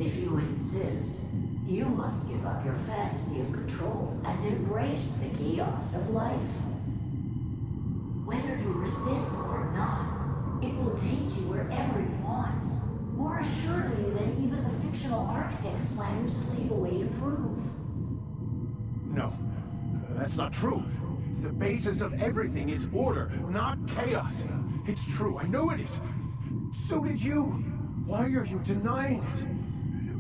If you insist, you must give up your fantasy of control and embrace the chaos of life. Whether you resist or not, it will take you wherever it wants, more assuredly than even the fictional architect's plan your slave away to prove. No, that's not true. The basis of everything is order, not chaos. It's true, I know it is. So did you. Why are you denying it?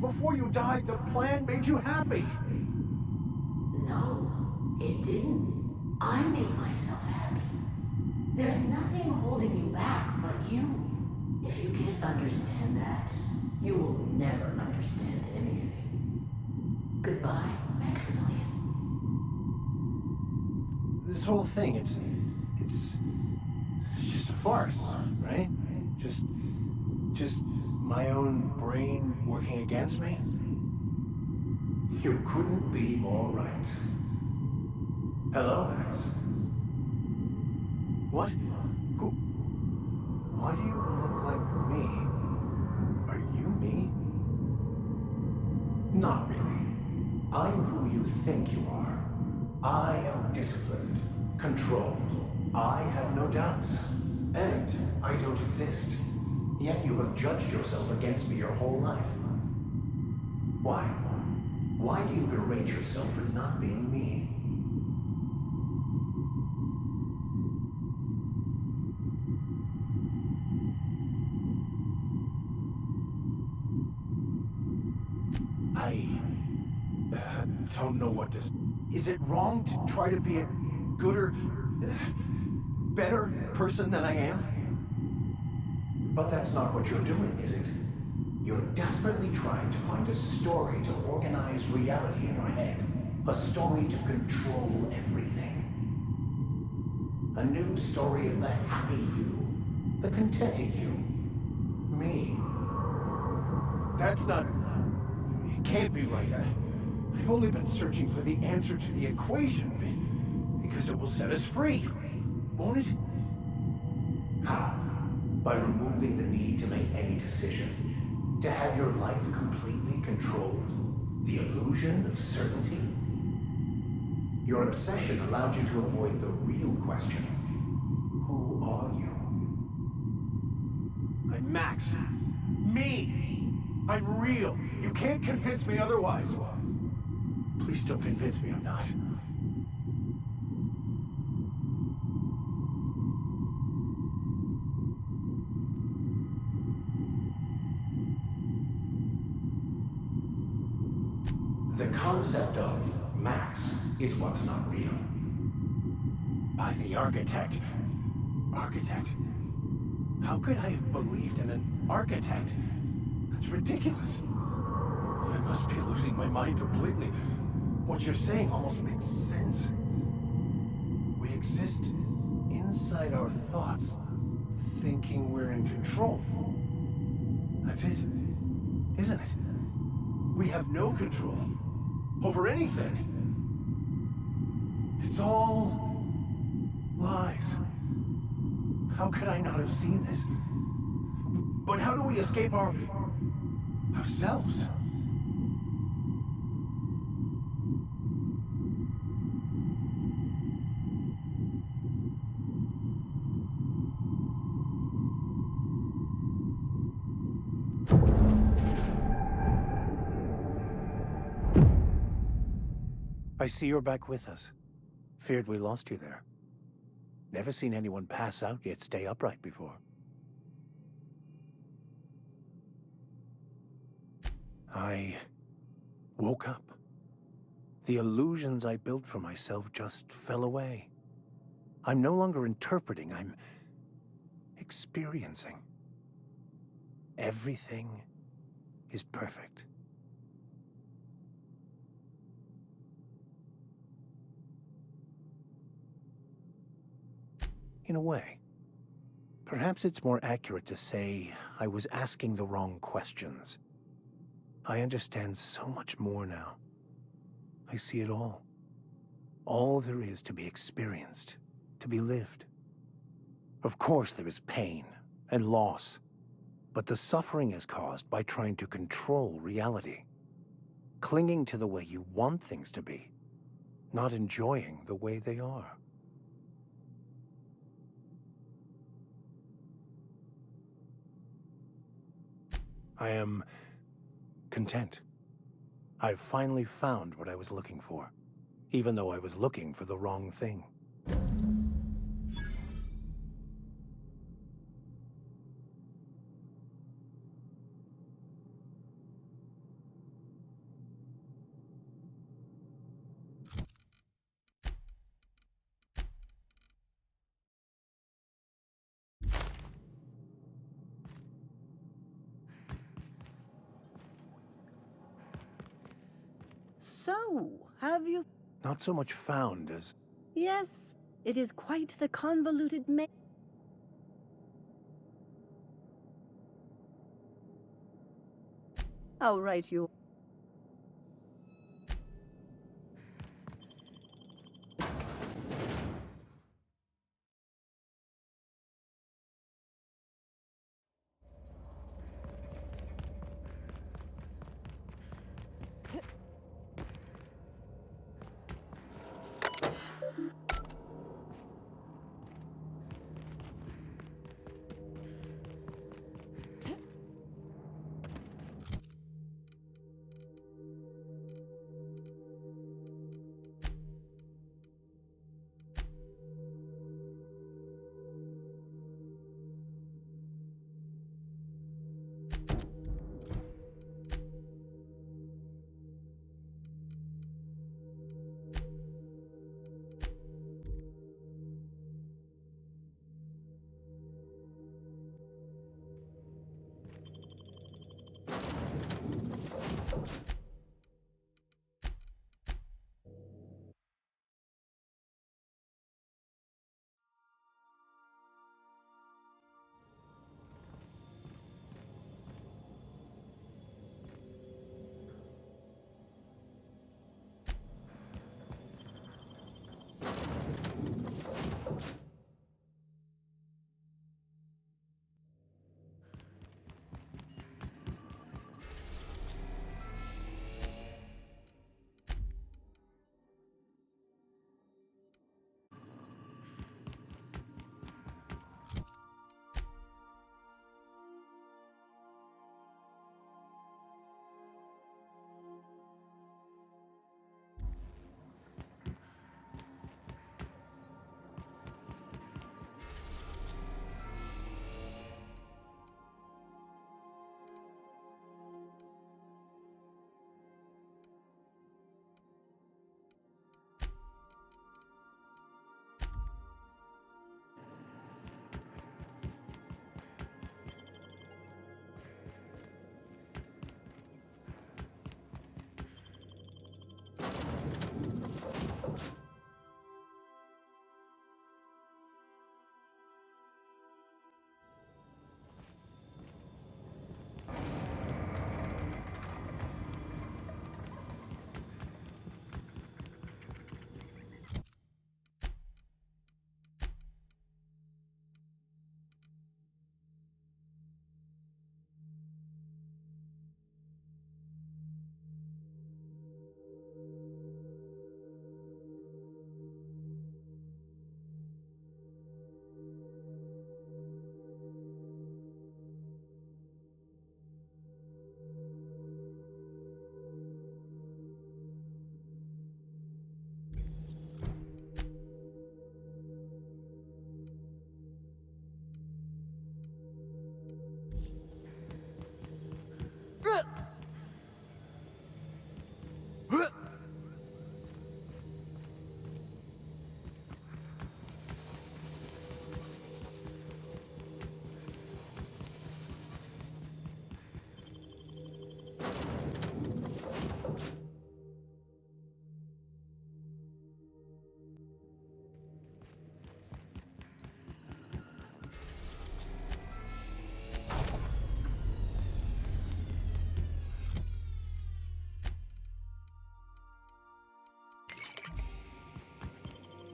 Before you died, the plan made you happy. No, it didn't. I made myself happy. There's nothing holding you back but you. If you can't understand that, you will never understand anything. Goodbye, Maximilian. This whole thing, it's just a farce, right? Just My own brain working against me? You couldn't be more right. Hello, Max. What? Who? Why do you look like me? Are you me? Not really. I'm who you think you are. I am disciplined, controlled. I have no doubts. And I don't exist. Yet you have judged yourself against me your whole life. Why? Why do you berate yourself for not being me? I don't know what to... Is it wrong to try to be a gooder, better person than I am? But that's not what you're doing, is it? You're desperately trying to find a story to organize reality in your head. A story to control everything. A new story of the happy you. The contented you. Me. That's not... It can't be right. I've only been searching for the answer to the equation, because it will set us free, won't it? How? By removing the need to make any decision. To have your life completely controlled. The illusion of certainty. Your obsession allowed you to avoid the real question. Who are you? I'm Max. Me! I'm real. You can't convince me otherwise. Please don't convince me I'm not. The concept of Max is what's not real. By the architect. Architect? How could I have believed in an architect? That's ridiculous. I must be losing my mind completely. What you're saying almost makes sense. We exist inside our thoughts, thinking we're in control. That's it, isn't it? We have no control over anything. It's all lies. How could I not have seen this? But how do we escape ourselves? I see you're back with us. Feared we lost you there. Never seen anyone pass out yet stay upright before. I woke up. The illusions I built for myself just fell away. I'm no longer interpreting, I'm experiencing. Everything is perfect. In a way. Perhaps it's more accurate to say I was asking the wrong questions. I understand so much more now. I see it all. All there is to be experienced, to be lived. Of course there is pain and loss, but the suffering is caused by trying to control reality. Clinging to the way you want things to be, not enjoying the way they are. I am content. I've finally found what I was looking for, even though I was looking for the wrong thing. So, have you... Not so much found as... Yes, it is quite the convoluted How right you.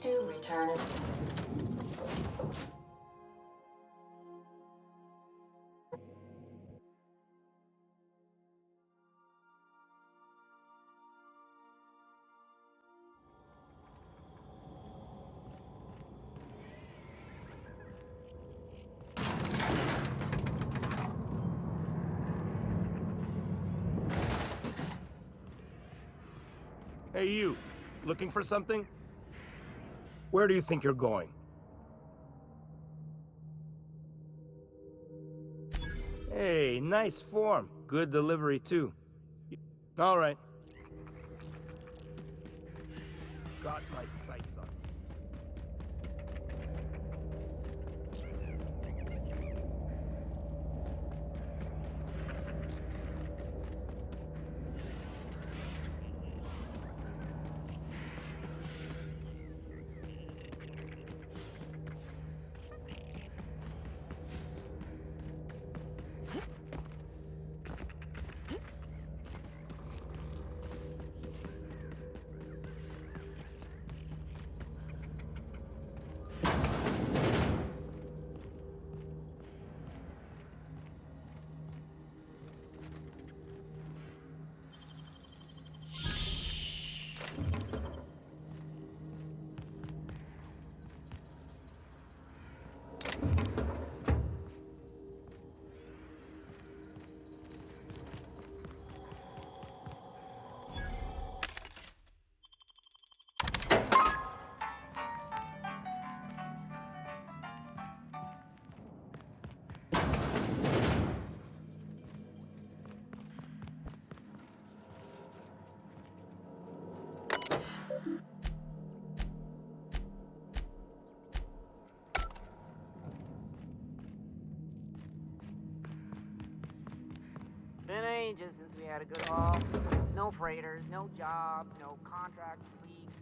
To return it. Hey, you. Looking for something? Where do you think you're going? Hey, nice form. Good delivery, too. All right. Got my sights on. changes since we had a good haul. No freighters, no jobs, no contract leaks.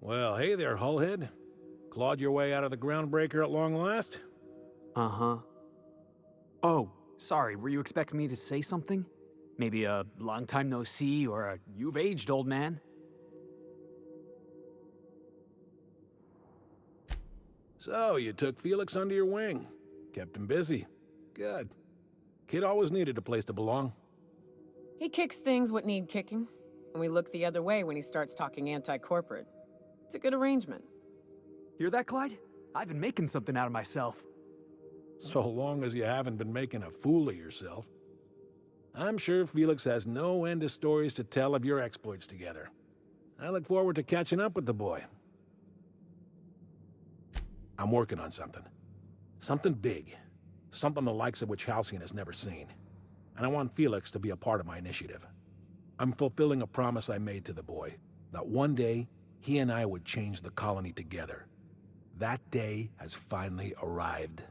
Well, hey there, Hullhead. Clawed your way out of the groundbreaker at long last? Uh-huh. Oh, sorry, were you expecting me to say something? Maybe a long time no see or a you've aged, old man? So, you took Felix under your wing. Kept him busy. Good. Kid always needed a place to belong. He kicks things what need kicking, and we look the other way when he starts talking anti-corporate. It's a good arrangement. Hear that, Clyde? I've been making something out of myself. So long as you haven't been making a fool of yourself. I'm sure Felix has no end of stories to tell of your exploits together. I look forward to catching up with the boy. I'm working on something. Something big. Something the likes of which Halcyon has never seen. And I want Felix to be a part of my initiative. I'm fulfilling a promise I made to the boy, that one day, he and I would change the colony together. That day has finally arrived.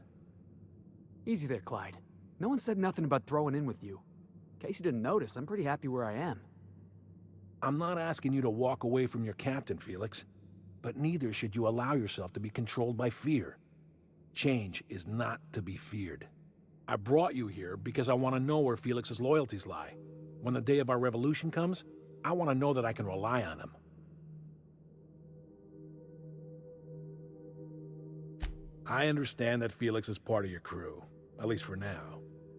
Easy there, Clyde. No one said nothing about throwing in with you. In case you didn't notice, I'm pretty happy where I am. I'm not asking you to walk away from your captain, Felix. But neither should you allow yourself to be controlled by fear. Change is not to be feared. I brought you here because I want to know where Felix's loyalties lie. When the day of our revolution comes, I want to know that I can rely on him. I understand that Felix is part of your crew, at least for now.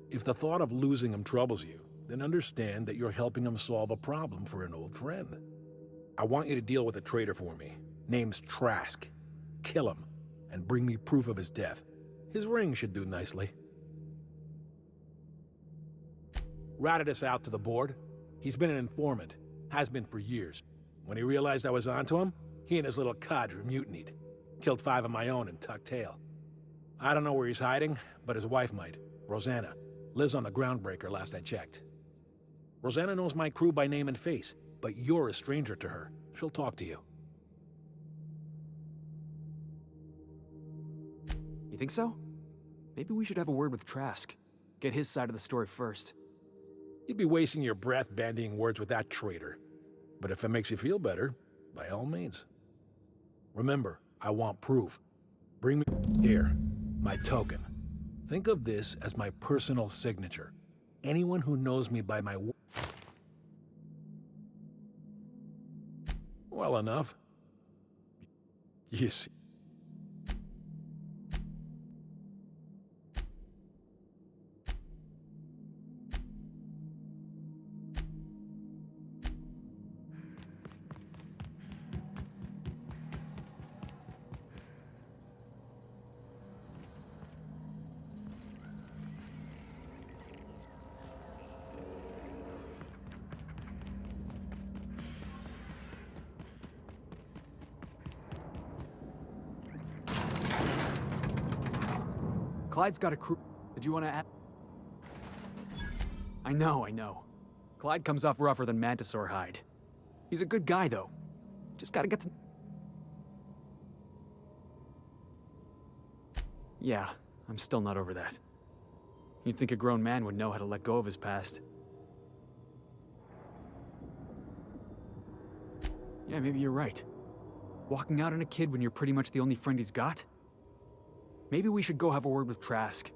If the thought of losing him troubles you, then understand that you're helping him solve a problem for an old friend. I want you to deal with a traitor for me. Name's Trask. Kill him, and bring me proof of his death. His ring should do nicely. Ratted us out to the board. He's been an informant. Has been for years. When he realized I was onto him, he and his little cadre mutinied. Killed 5 of my own and tucked tail. I don't know where he's hiding, but his wife might. Rosanna. Lives on the groundbreaker last I checked. Rosanna knows my crew by name and face, but you're a stranger to her. She'll talk to you. You think so? Maybe we should have a word with Trask. Get his side of the story first. You'd be wasting your breath bandying words with that traitor. But if it makes you feel better, by all means. Remember, I want proof. Bring me here, my token. Think of this as my personal signature. Anyone who knows me by my well enough. You see. Clyde's got a crew. Did you want to add? I know. Clyde comes off rougher than Mantisaur hide. He's a good guy, though. Just gotta get to... Yeah, I'm still not over that. You'd think a grown man would know how to let go of his past. Yeah, maybe you're right. Walking out on a kid when you're pretty much the only friend he's got? Maybe we should go have a word with Trask.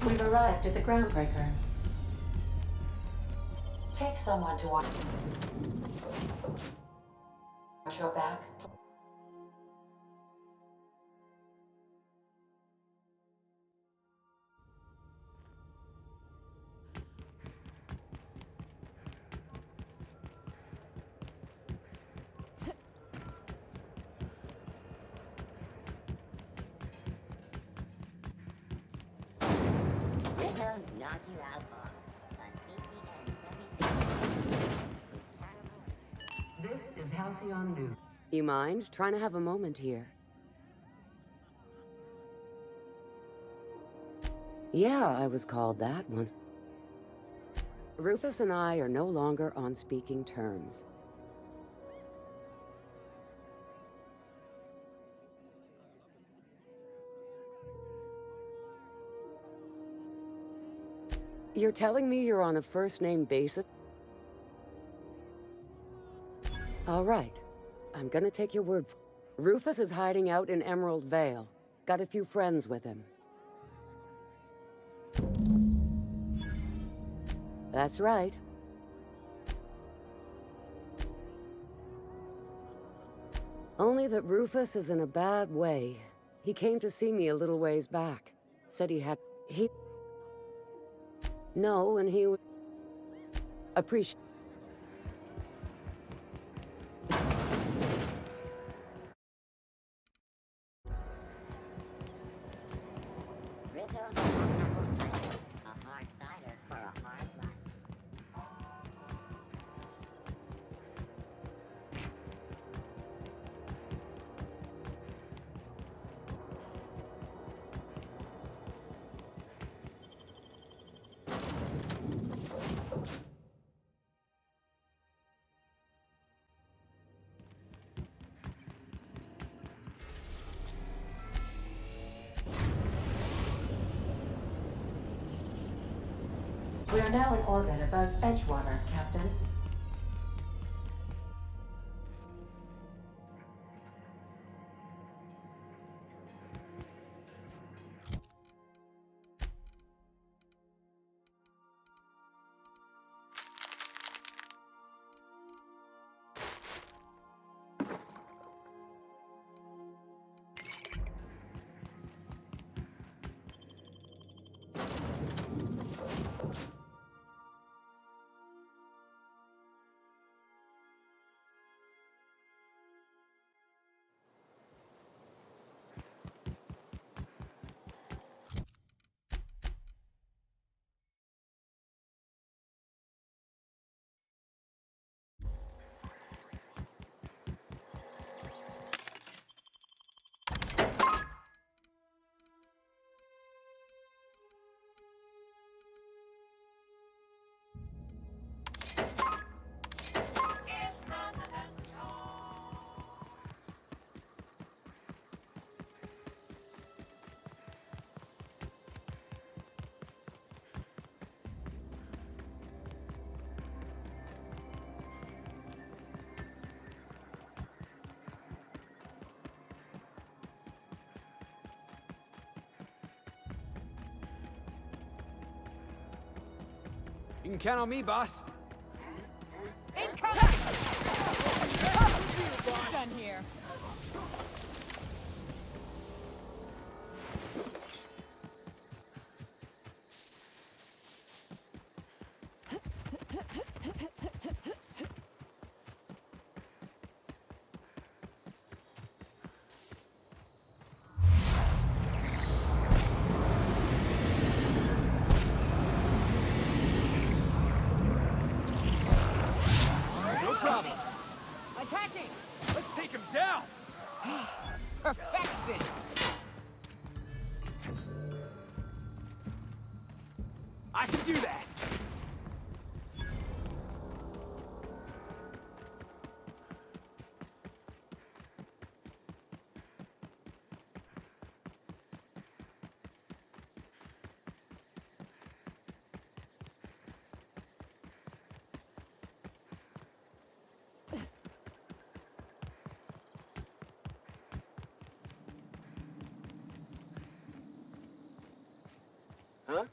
We've arrived at the groundbreaker. Take someone to watch your back. Rizzo's knock you out ball. A CCN 76. This is Halcyon News. You mind trying to have a moment here? Yeah, I was called that once. Rufus and I are no longer on speaking terms. You're telling me you're on a first-name basis? All right. I'm gonna take your word for it. Rufus is hiding out in Emerald Vale. Got a few friends with him. That's right. Only that Rufus is in a bad way. He came to see me a little ways back. Said No, and he would appreciate. Rizzo's apple cider. A hard cider for a hard life. We are now in orbit above Edgewater, Captain. You can count on me, boss. Done here. No problem. Attacking! Let's take him down! Perfection! I can do that! Huh?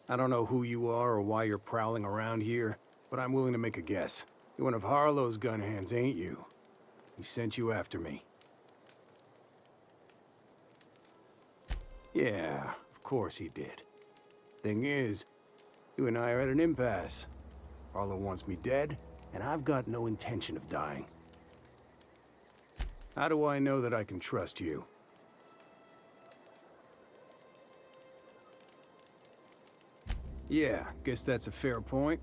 I don't know who you are or why you're prowling around here, but I'm willing to make a guess. You're one of Harlow's gun hands, ain't you? He sent you after me. Yeah, of course he did. Thing is, you and I are at an impasse. Harlow wants me dead, and I've got no intention of dying. How do I know that I can trust you? Yeah, guess that's a fair point.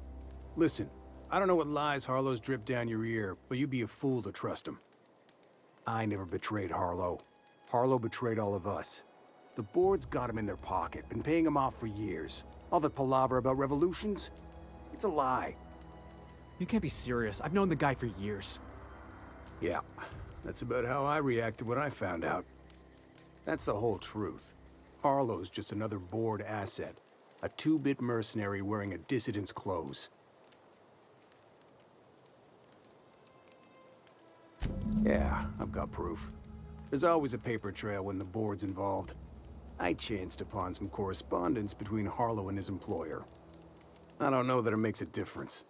Listen, I don't know what lies Harlow's dripped down your ear, but you'd be a fool to trust him. I never betrayed Harlow. Harlow betrayed all of us. The board's got him in their pocket, been paying him off for years. All that palaver about revolutions? It's a lie. You can't be serious. I've known the guy for years. Yeah, that's about how I reacted when I found out. That's the whole truth. Harlow's just another board asset. A two-bit mercenary wearing a dissident's clothes. Yeah, I've got proof. There's always a paper trail when the board's involved. I chanced upon some correspondence between Harlow and his employer. I don't know that it makes a difference.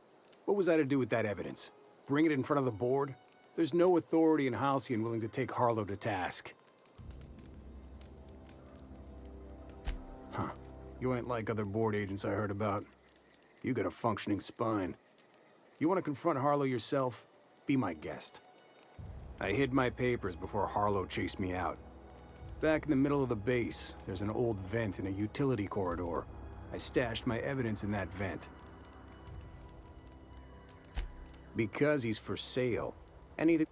What was I to do with that evidence? Bring it in front of the board? There's no authority in Halcyon willing to take Harlow to task. Huh. You ain't like other board agents I heard about. You got a functioning spine. You want to confront Harlow yourself? Be my guest. I hid my papers before Harlow chased me out. Back in the middle of the base, there's an old vent in a utility corridor. I stashed my evidence in that vent. Because he's for sale. Anything...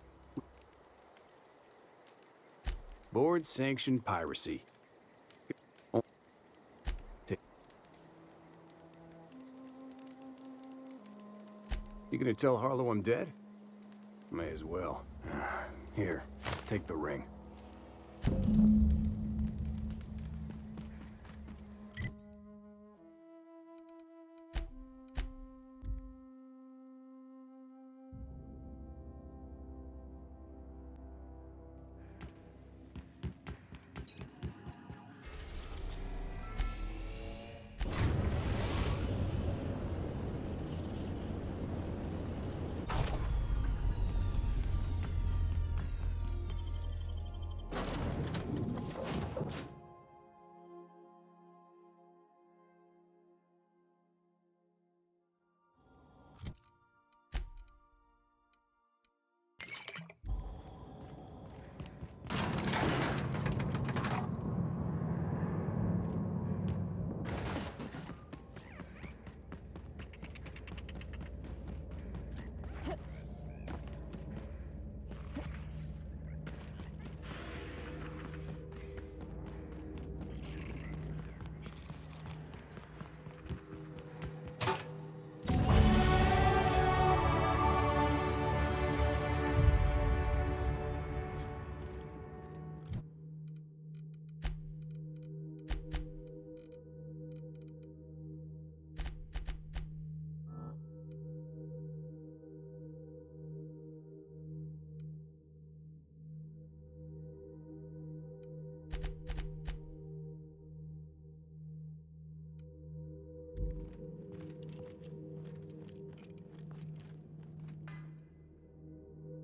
Board-sanctioned piracy. You gonna tell Harlow I'm dead? May as well. Here, take the ring.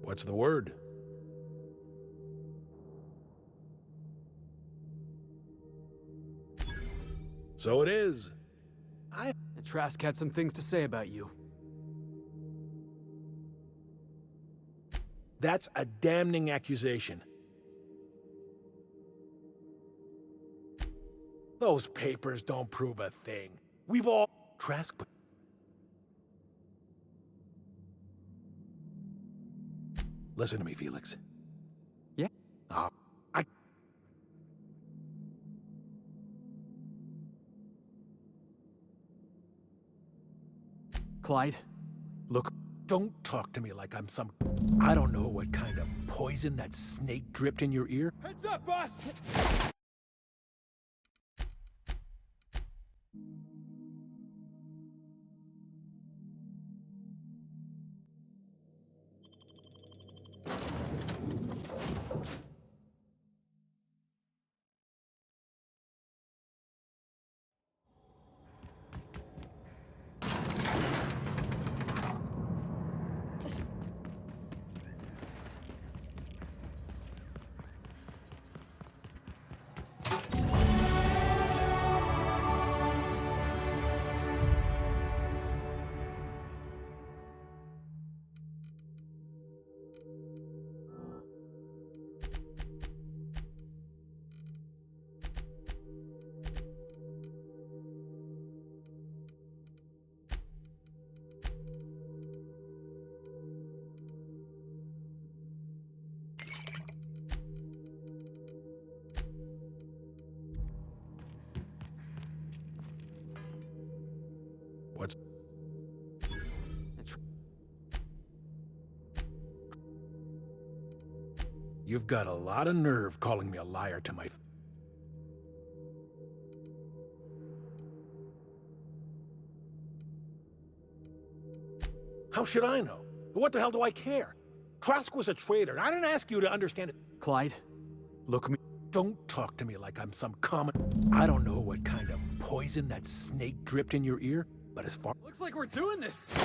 What's the word? So it is. Trask had some things to say about you. That's a damning accusation. Those papers don't prove a thing. We've all... Trask... Listen to me, Felix. Yeah? Clyde, look... Don't talk to me like I'm some... I don't know what kind of poison that snake dripped in your ear. Heads up, boss! What's... You've got a lot of nerve calling me a liar to my... How should I know? What the hell do I care? Trask was a traitor. I didn't ask you to understand it. Clyde, look me. Don't talk to me like I'm some common... I don't know what kind of poison that snake dripped in your ear, but as far... Looks like we're doing this. That's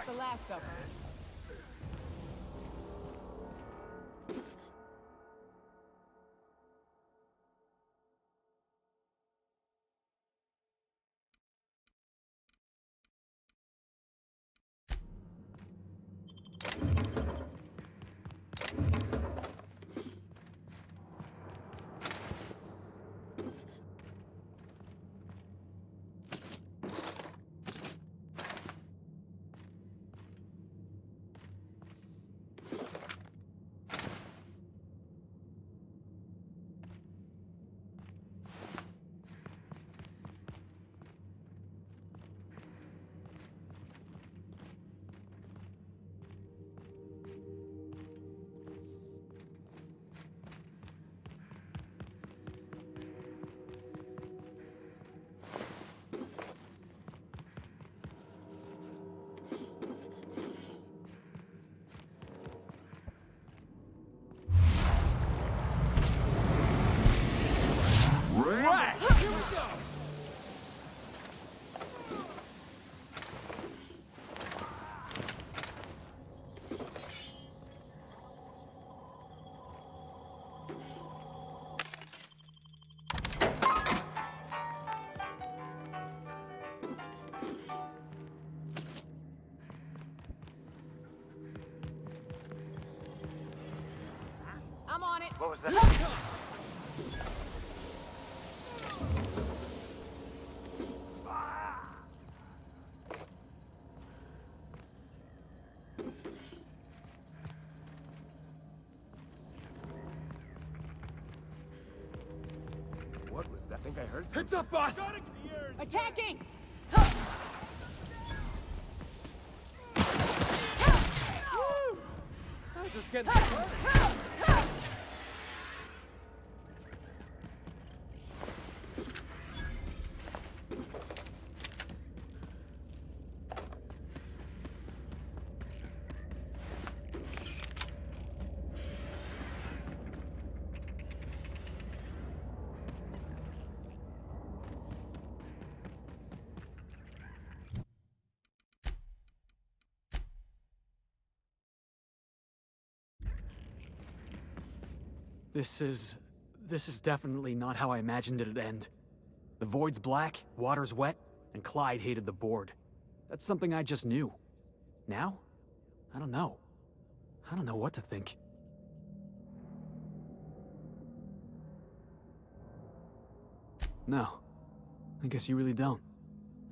the last of them. Right. Here we go. I'm on it. What was that? What was that? I think I heard something. Heads up, boss! Attacking! I was just getting started. This is definitely not how I imagined it'd end. The void's black, water's wet, and Clyde hated the board. That's something I just knew. Now? I don't know. I don't know what to think. No. I guess you really don't.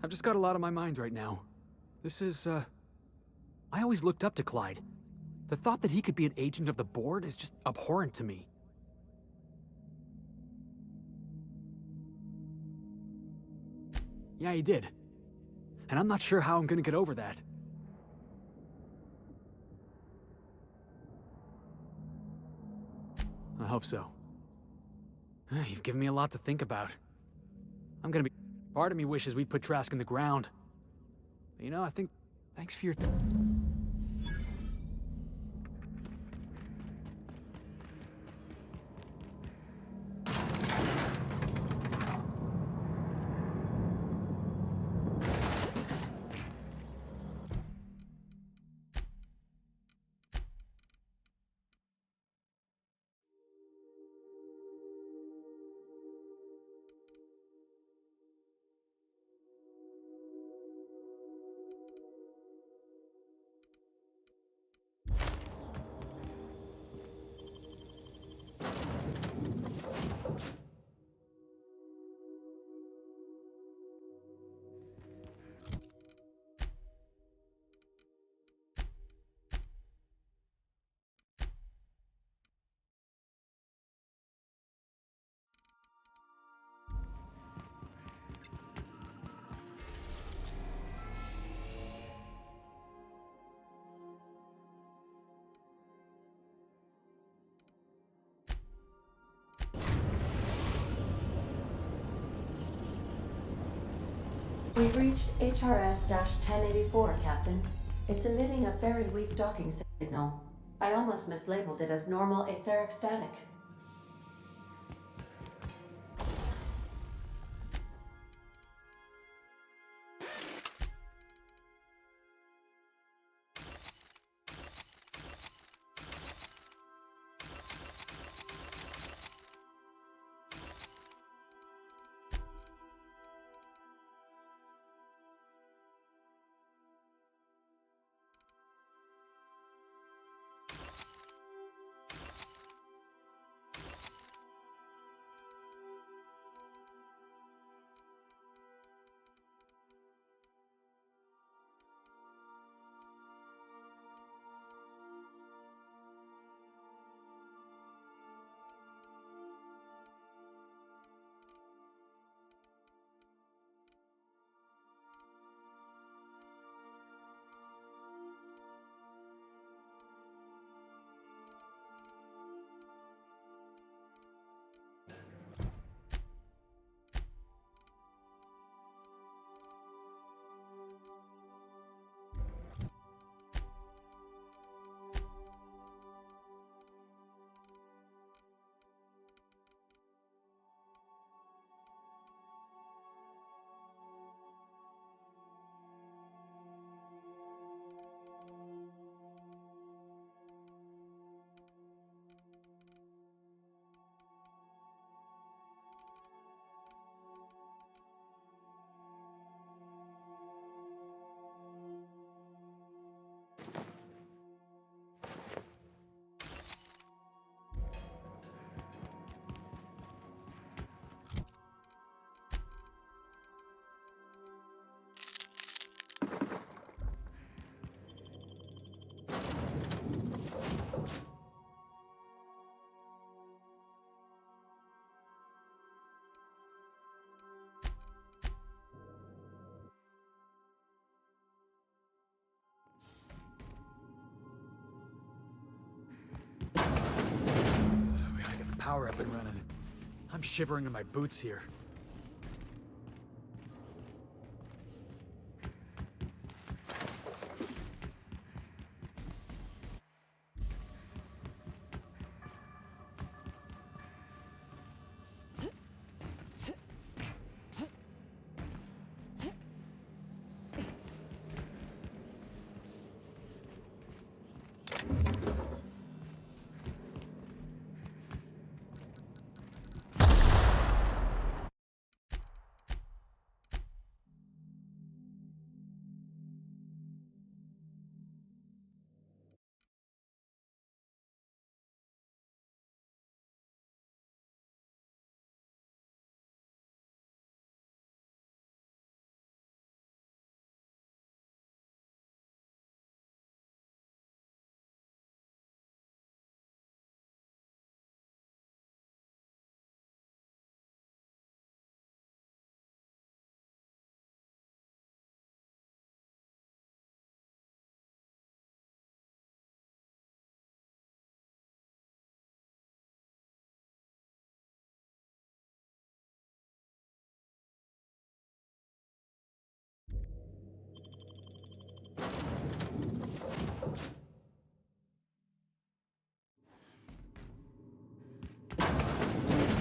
I've just got a lot on my mind right now. This is, I always looked up to Clyde. The thought that he could be an agent of the board is just abhorrent to me. Yeah, he did. And I'm not sure how I'm gonna get over that. I hope so. You've given me a lot to think about. I'm gonna be... Part of me wishes we'd put Trask in the ground. But, you know, I think... Thanks for your... We've reached HRS-1084, Captain. It's emitting a very weak docking signal. I almost mislabeled it as normal etheric static. We gotta get the power up and running. I'm shivering in my boots here.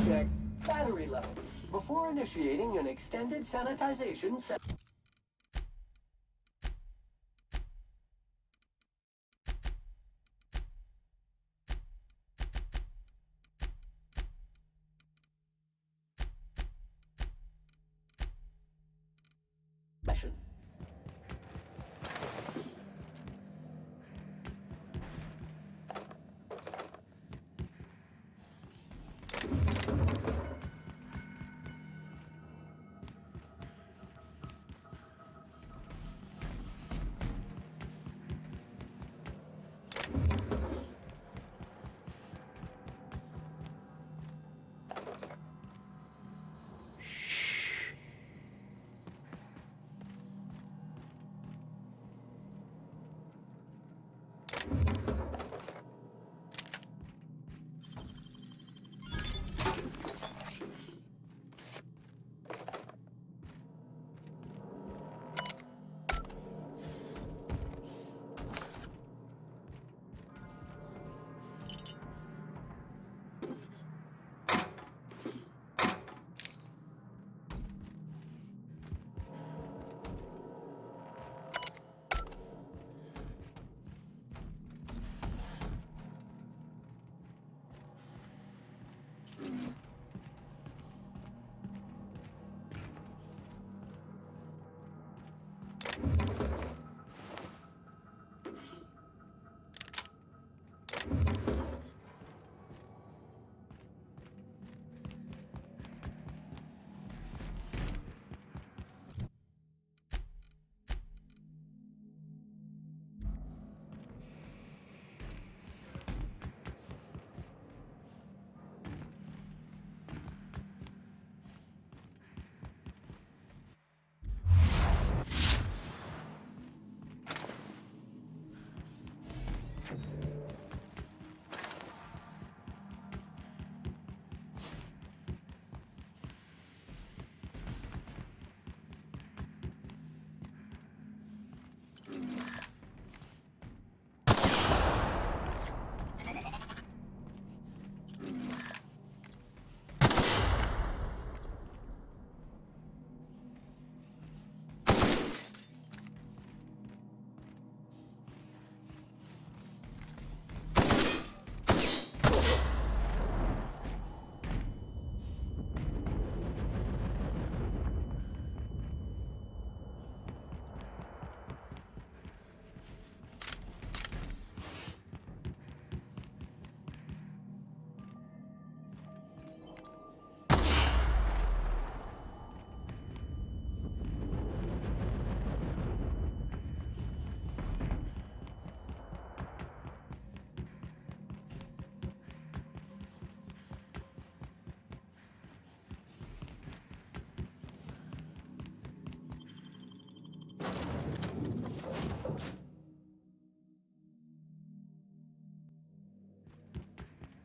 Check battery levels before initiating an extended sanitization session.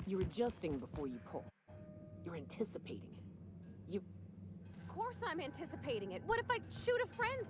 You're adjusting before you pull. You're anticipating it. You... Of course I'm anticipating it. What if I shoot a friend?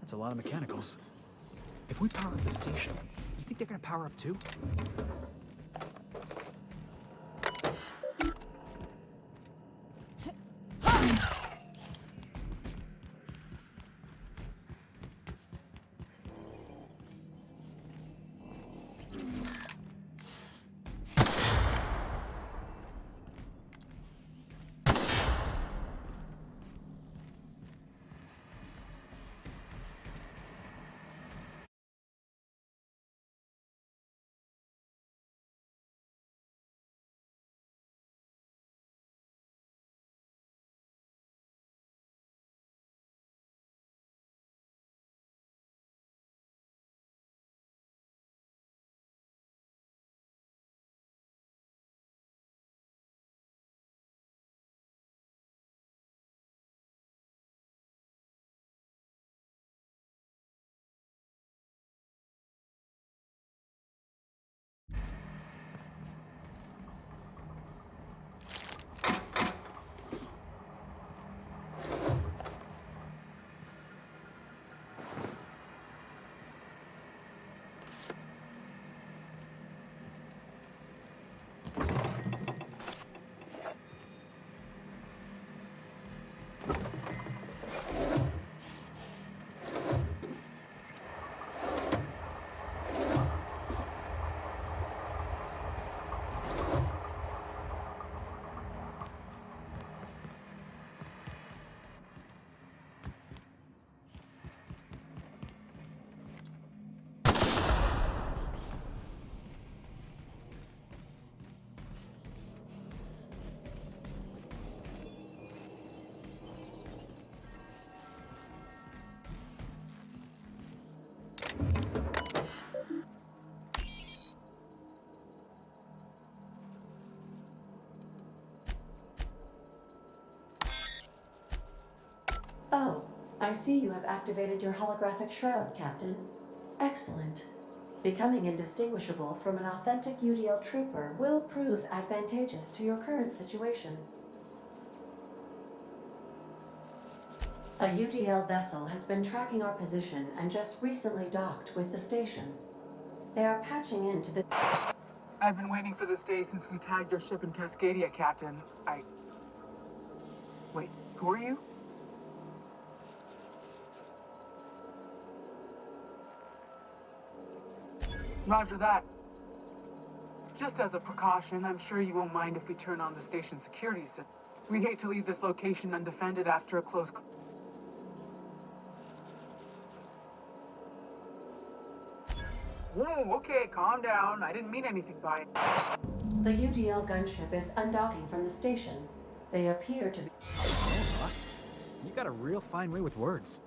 That's a lot of mechanicals. If we power up the station, you think they're gonna power up too? Oh, I see you have activated your holographic shroud, Captain. Excellent. Becoming indistinguishable from an authentic UDL trooper will prove advantageous to your current situation. A UDL vessel has been tracking our position and just recently docked with the station. They are patching into the... I've been waiting for this day since we tagged your ship in Cascadia, Captain. Wait, who are you? Roger that. Just as a precaution, I'm sure you won't mind if we turn on the station security system. We'd hate to leave this location undefended after a close... Whoa, okay, calm down. I didn't mean anything by it. The UDL gunship is undocking from the station. They appear to be... Oh, boss. You got a real fine way with words.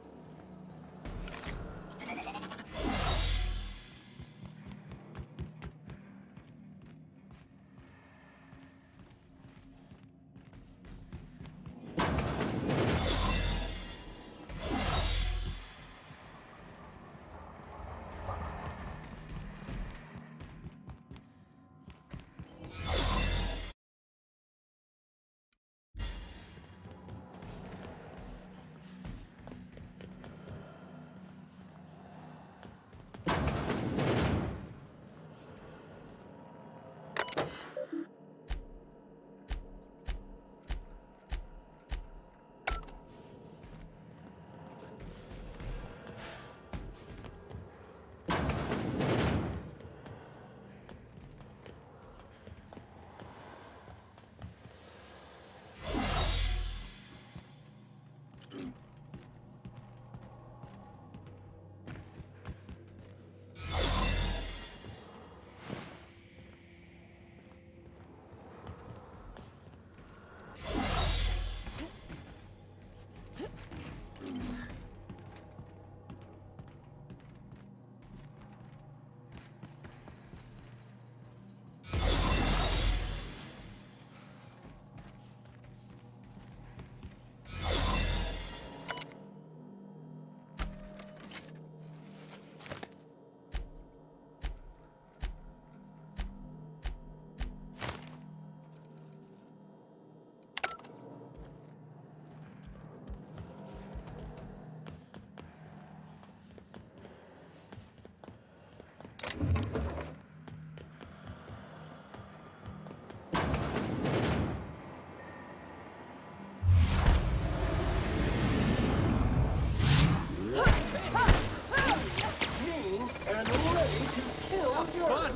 fun!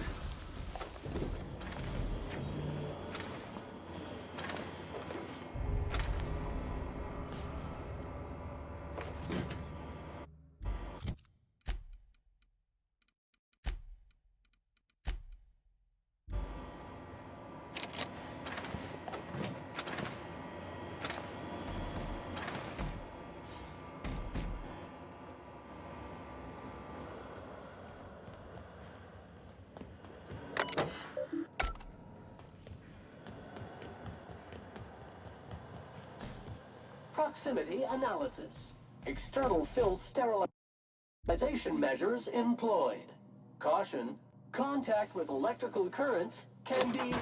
Proximity analysis. External fill sterilization measures employed. Caution, contact with electrical currents can be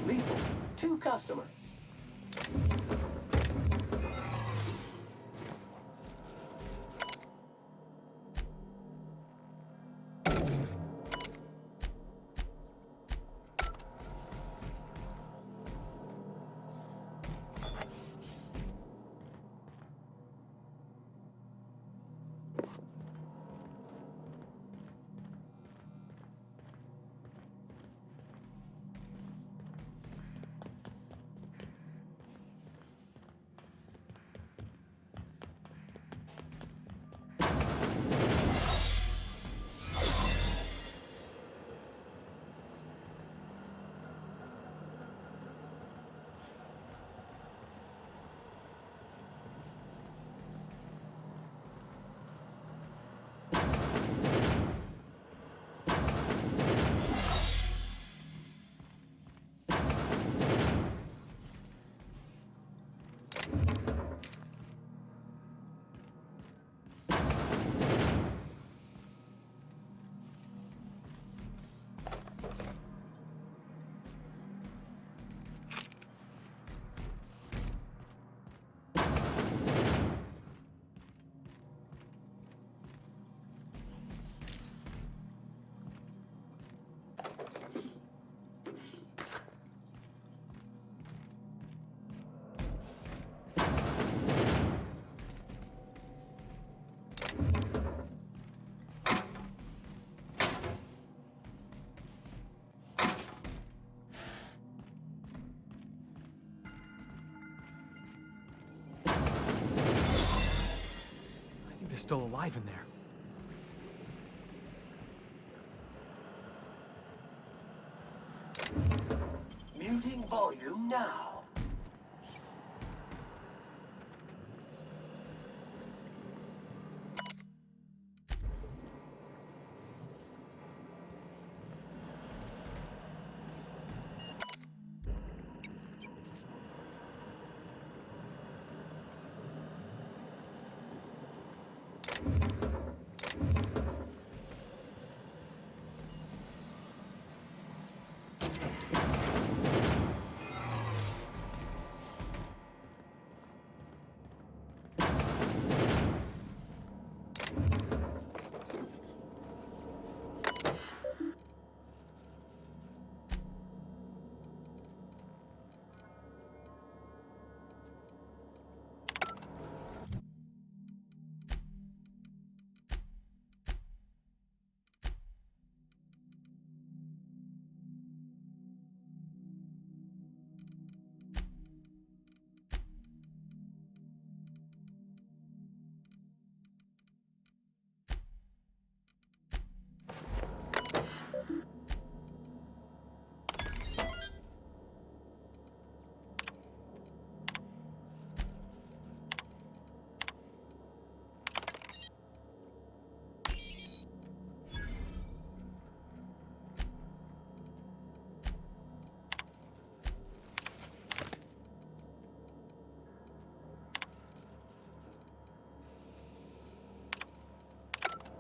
lethal to customers. They're still alive in there. Muting volume now.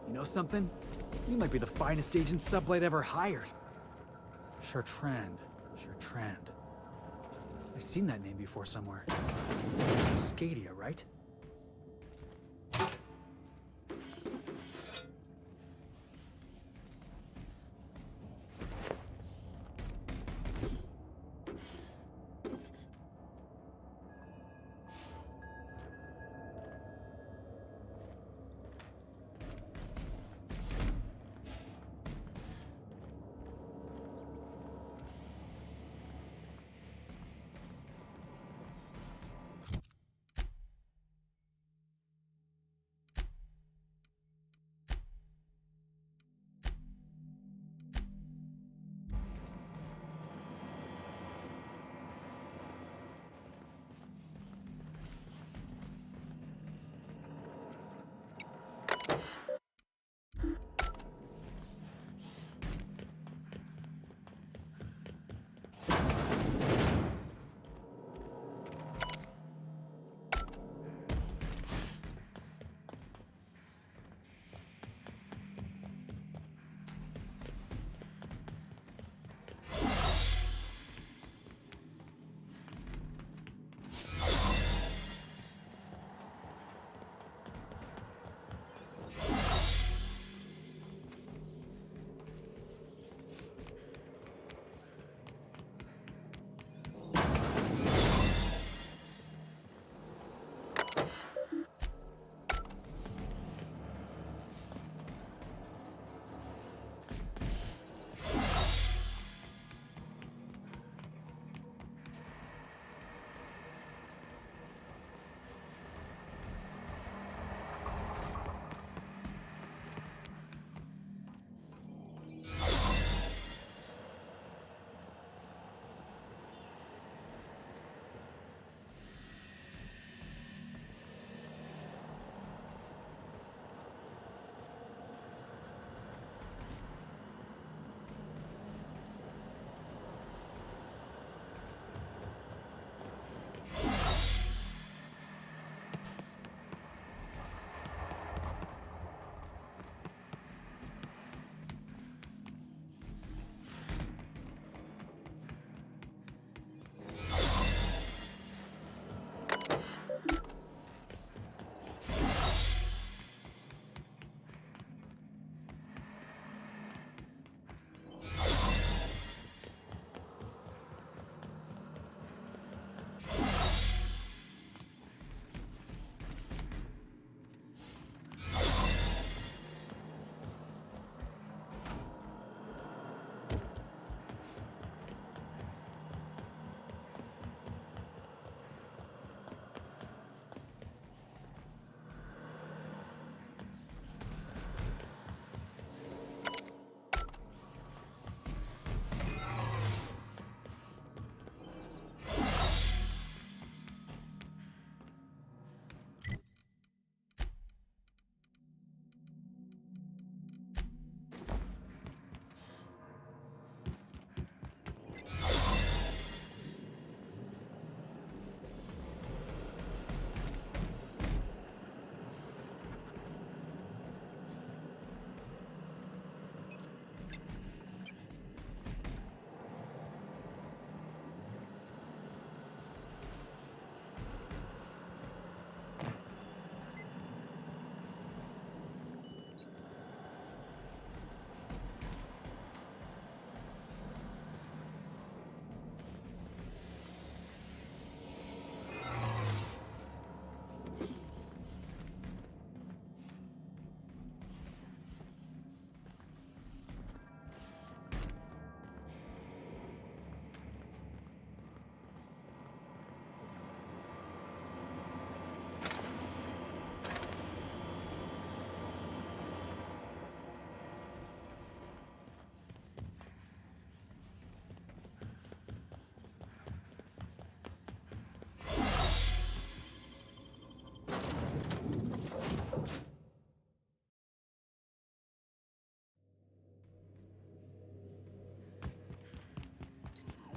You know something? You might be the finest agent Sublight ever hired. Chartrand. I've seen that name before somewhere. Scadia, right?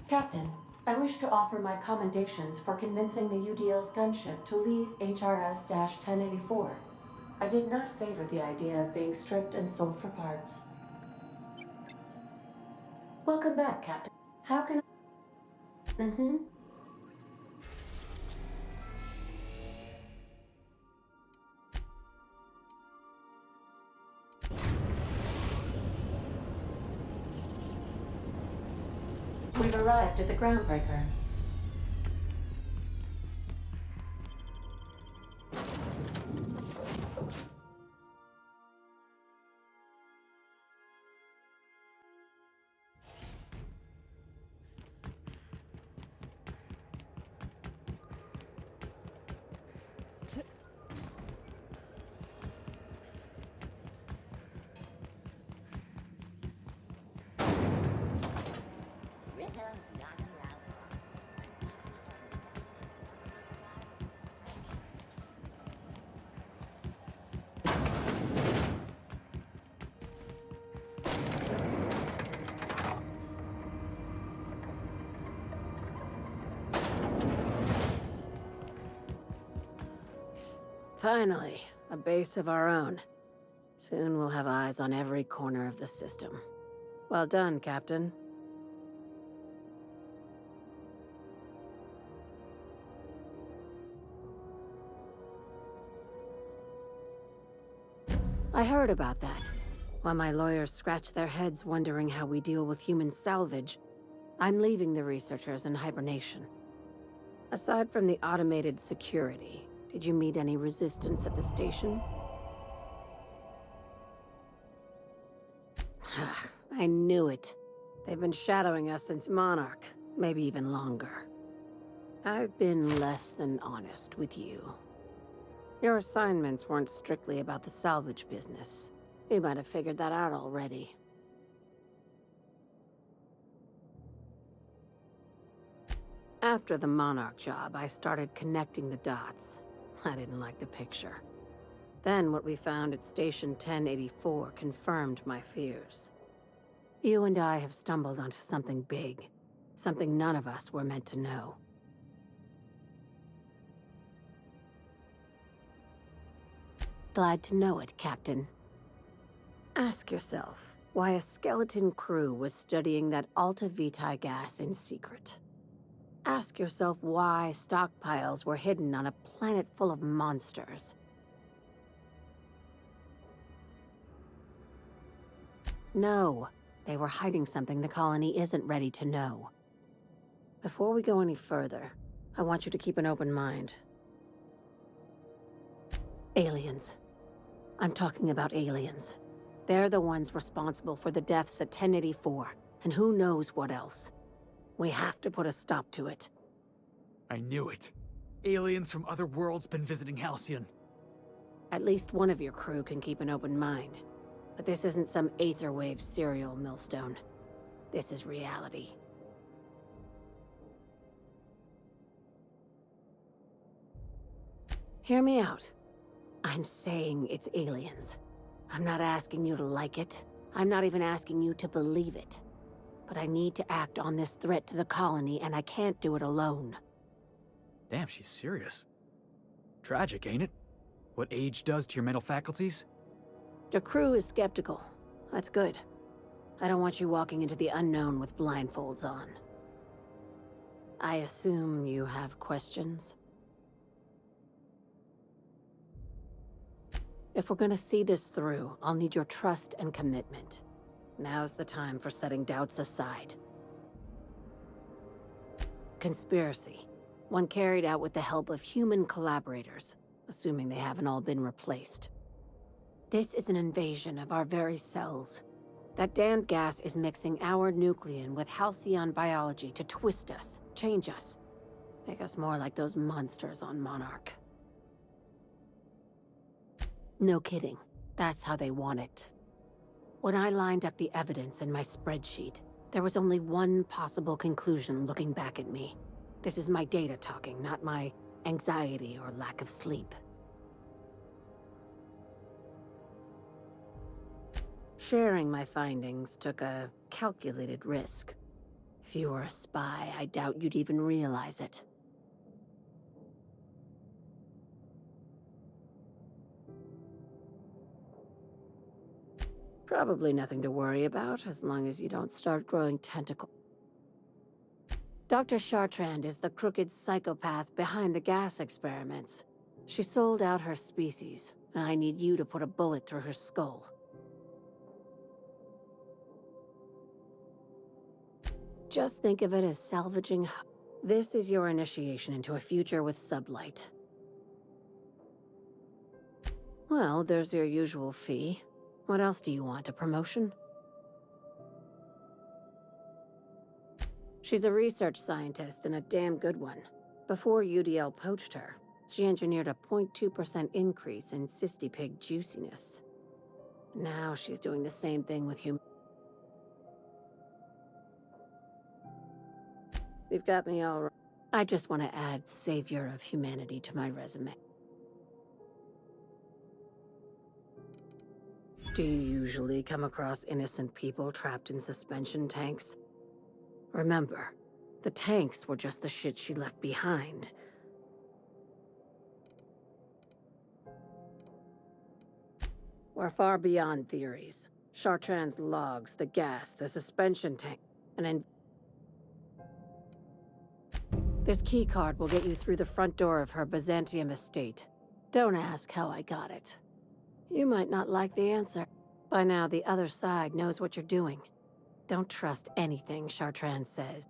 Captain, I wish to offer my commendations for convincing the UDL's gunship to leave HRS-1084. I did not favor the idea of being stripped and sold for parts. Welcome back, Captain. How can I... Mm-hmm. We've arrived at the groundbreaker. Finally, a base of our own. Soon we'll have eyes on every corner of the system. Well done, Captain. I heard about that. While my lawyers scratch their heads wondering how we deal with human salvage, I'm leaving the researchers in hibernation. Aside from the automated security, did you meet any resistance at the station? I knew it. They've been shadowing us since Monarch, maybe even longer. I've been less than honest with you. Your assignments weren't strictly about the salvage business. You might have figured that out already. After the Monarch job, I started connecting the dots. I didn't like the picture. Then what we found at Station 1084 confirmed my fears. You and I have stumbled onto something big. Something none of us were meant to know. Glad to know it, Captain. Ask yourself why a skeleton crew was studying that Alta Vitae gas in secret. Ask yourself why stockpiles were hidden on a planet full of monsters. No, they were hiding something the colony isn't ready to know. Before we go any further, I want you to keep an open mind. Aliens. I'm talking about aliens. They're the ones responsible for the deaths at 1084, and who knows what else. We have to put a stop to it. I knew it. Aliens from other worlds been visiting Halcyon. At least one of your crew can keep an open mind. But this isn't some Aetherwave serial, Millstone. This is reality. Hear me out. I'm saying it's aliens. I'm not asking you to like it. I'm not even asking you to believe it. But I need to act on this threat to the colony, and I can't do it alone. Damn, she's serious. Tragic, ain't it? What age does to your mental faculties? Your crew is skeptical. That's good. I don't want you walking into the unknown with blindfolds on. I assume you have questions? If we're gonna see this through, I'll need your trust and commitment. Now's the time for setting doubts aside. Conspiracy. One carried out with the help of human collaborators, assuming they haven't all been replaced. This is an invasion of our very cells. That damned gas is mixing our nucleon with halcyon biology to twist us, change us, make us more like those monsters on Monarch. No kidding. That's how they want it. When I lined up the evidence in my spreadsheet, there was only one possible conclusion looking back at me. This is my data talking, not my anxiety or lack of sleep. Sharing my findings took a calculated risk. If you were a spy, I doubt you'd even realize it. Probably nothing to worry about, as long as you don't start growing tentacles. Dr. Chartrand is the crooked psychopath behind the gas experiments. She sold out her species, and I need you to put a bullet through her skull. Just think of it as salvaging. This is your initiation into a future with sublight. Well, there's your usual fee. What else do you want? A promotion? She's a research scientist and a damn good one. Before UDL poached her, she engineered a 0.2% increase in cystipig juiciness. Now she's doing the same thing with human. You've got me all right. I just want to add Savior of Humanity to my resume. Do you usually come across innocent people trapped in suspension tanks? Remember, the tanks were just the shit she left behind. We're far beyond theories. Chartrand's logs, the gas, the suspension tank, and this keycard will get you through the front door of her Byzantium estate. Don't ask how I got it. You might not like the answer. By now, the other side knows what you're doing. Don't trust anything Chartrand says.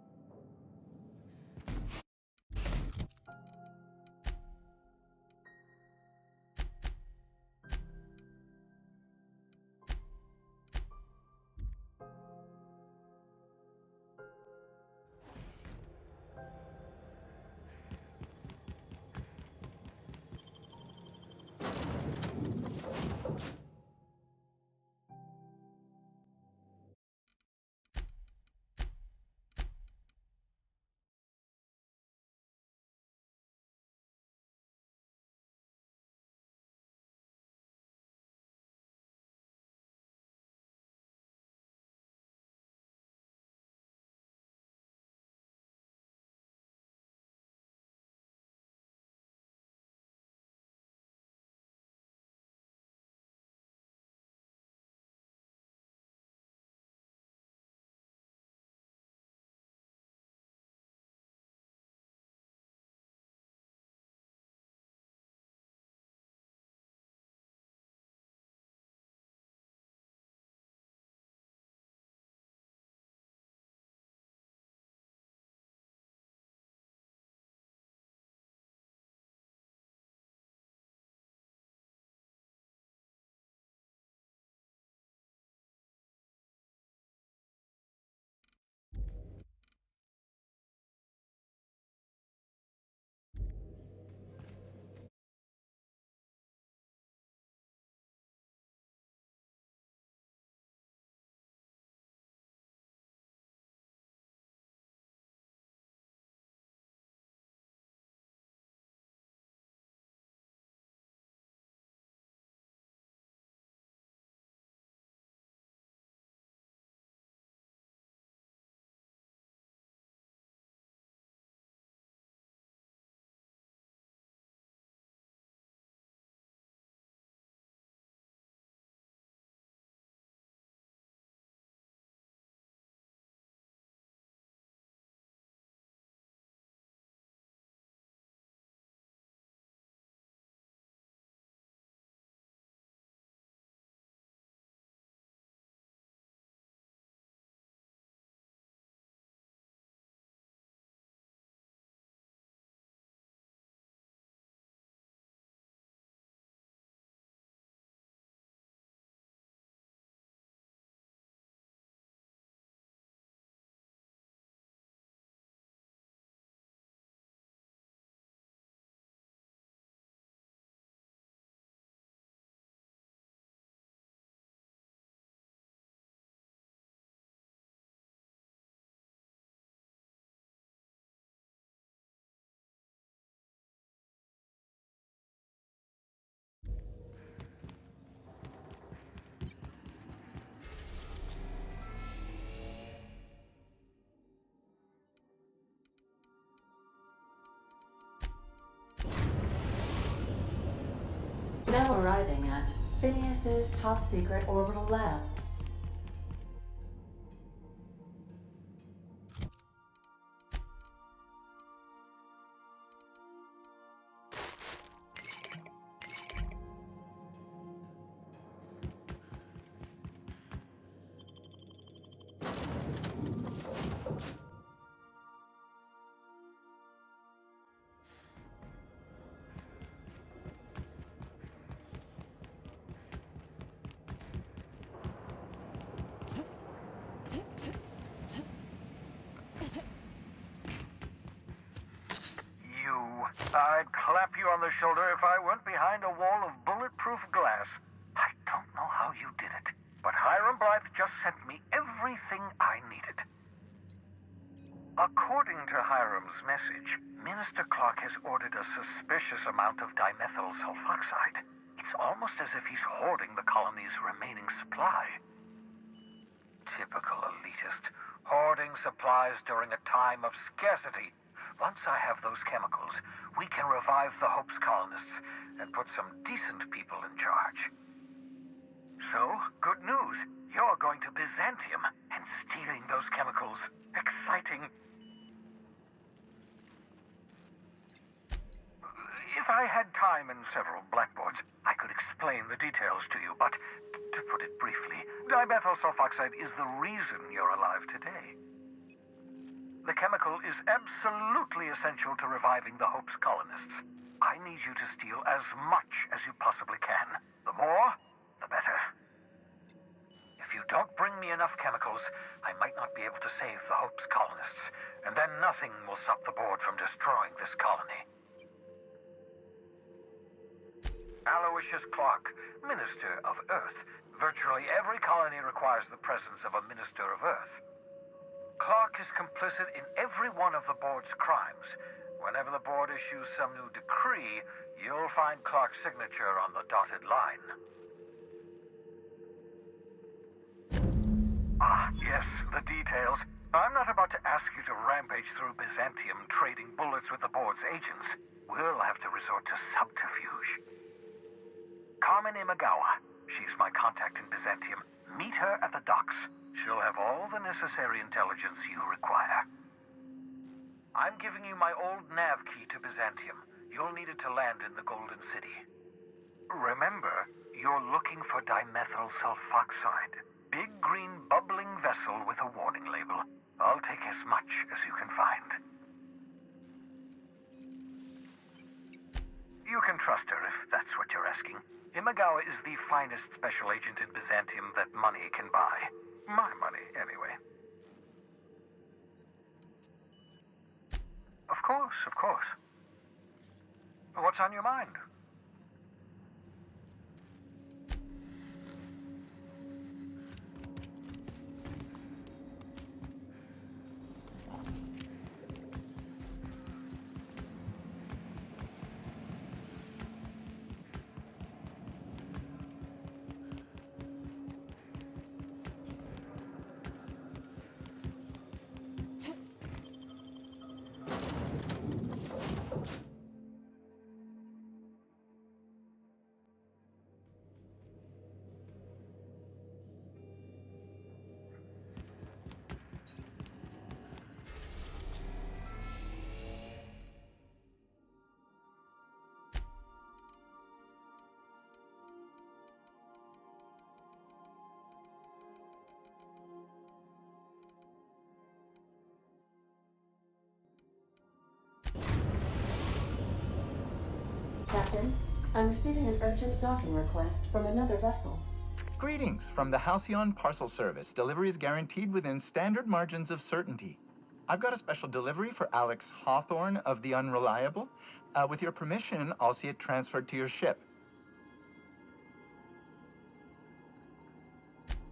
Now arriving at Phineas's top secret orbital lab. I'd clap you on the shoulder if I weren't behind a wall of bulletproof glass. I don't know how you did it, but Hiram Blythe just sent me everything I needed. According to Hiram's message, Minister Clark has ordered a suspicious amount of dimethyl sulfoxide. It's almost as if he's hoarding the colony's remaining supply. Typical elitist, hoarding supplies during a time of scarcity. Once I have those chemicals, we can revive the Hope's colonists and put some decent people in charge. So, good news. You're going to Byzantium and stealing those chemicals. Exciting. If I had time and several blackboards, I could explain the details to you, but to put it briefly, dimethyl sulfoxide is the reason you're alive today. The chemical is absolutely essential to reviving the Hope's colonists. I need you to steal as much as you possibly can. The more, the better. If you don't bring me enough chemicals, I might not be able to save the Hope's colonists, and then nothing will stop the board from destroying this colony. Aloysius Clark, Minister of Earth. Virtually every colony requires the presence of a Minister of Earth. Clark is complicit in every one of the board's crimes. Whenever the board issues some new decree, you'll find Clark's signature on the dotted line. Ah, yes, the details. I'm not about to ask you to rampage through Byzantium trading bullets with the board's agents. We'll have to resort to subterfuge. Carmen Imagawa. She's my contact in Byzantium. Meet her at the docks. She'll have all the necessary intelligence you require. I'm giving you my old nav key to Byzantium. You'll need it to land in the Golden City. Remember, you're looking for dimethyl sulfoxide. Big green bubbling vessel with a warning label. I'll take as much as you can find. You can trust her if that's what you're asking. Imagawa is the finest special agent in Byzantium that money can buy. My money, anyway. Of course, of course. What's on your mind? Captain, I'm receiving an urgent docking request from another vessel. Greetings from the Halcyon Parcel Service. Delivery is guaranteed within standard margins of certainty. I've got a special delivery for Alex Hawthorne of the Unreliable. With your permission, I'll see it transferred to your ship.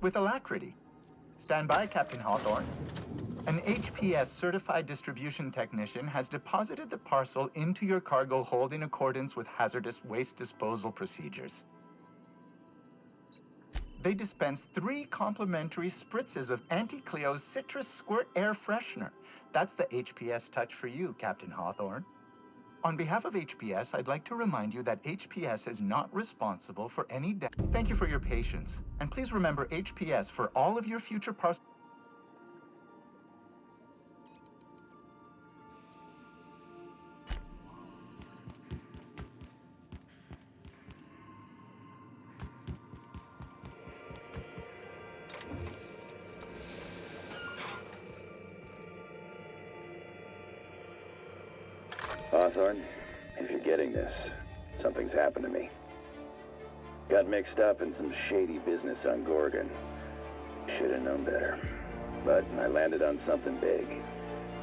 With alacrity. Stand by, Captain Hawthorne. An HPS certified distribution technician has deposited the parcel into your cargo hold in accordance with hazardous waste disposal procedures. They dispense 3 complimentary spritzes of Anti-Cleo's Citrus Squirt Air Freshener. That's the HPS touch for you, Captain Hawthorne. On behalf of HPS, I'd like to remind you that HPS is not responsible for any death. Thank you for your patience. And please remember HPS for all of your future parcels. Hawthorne, if you're getting this, something's happened to me. Got mixed up in some shady business on Gorgon. Should have known better. But I landed on something big.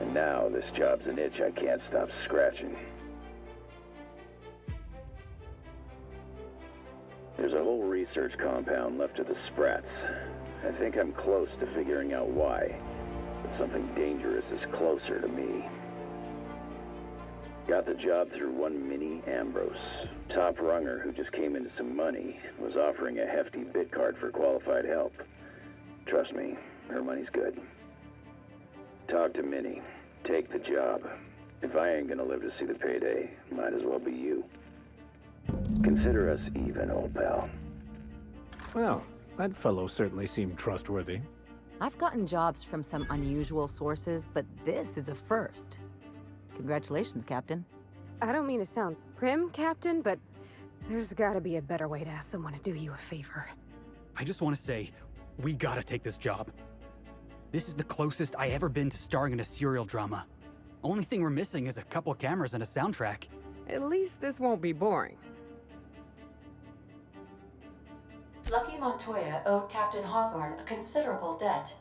And now this job's an itch I can't stop scratching. There's a whole research compound left of the Sprats. I think I'm close to figuring out why. But something dangerous is closer to me. Got the job through one Minnie Ambrose. Top runger who just came into some money, was offering a hefty bid card for qualified help. Trust me, her money's good. Talk to Minnie. Take the job. If I ain't gonna live to see the payday, might as well be you. Consider us even, old pal. Well, that fellow certainly seemed trustworthy. I've gotten jobs from some unusual sources, but this is a first. Congratulations, Captain. I don't mean to sound prim, Captain, but there's gotta be a better way to ask someone to do you a favor. I just want to say, we gotta take this job. This is the closest I ever been to starring in a serial drama. Only thing we're missing is a couple cameras and a soundtrack. At least this won't be boring. Lucky Montoya owed Captain Hawthorne a considerable debt.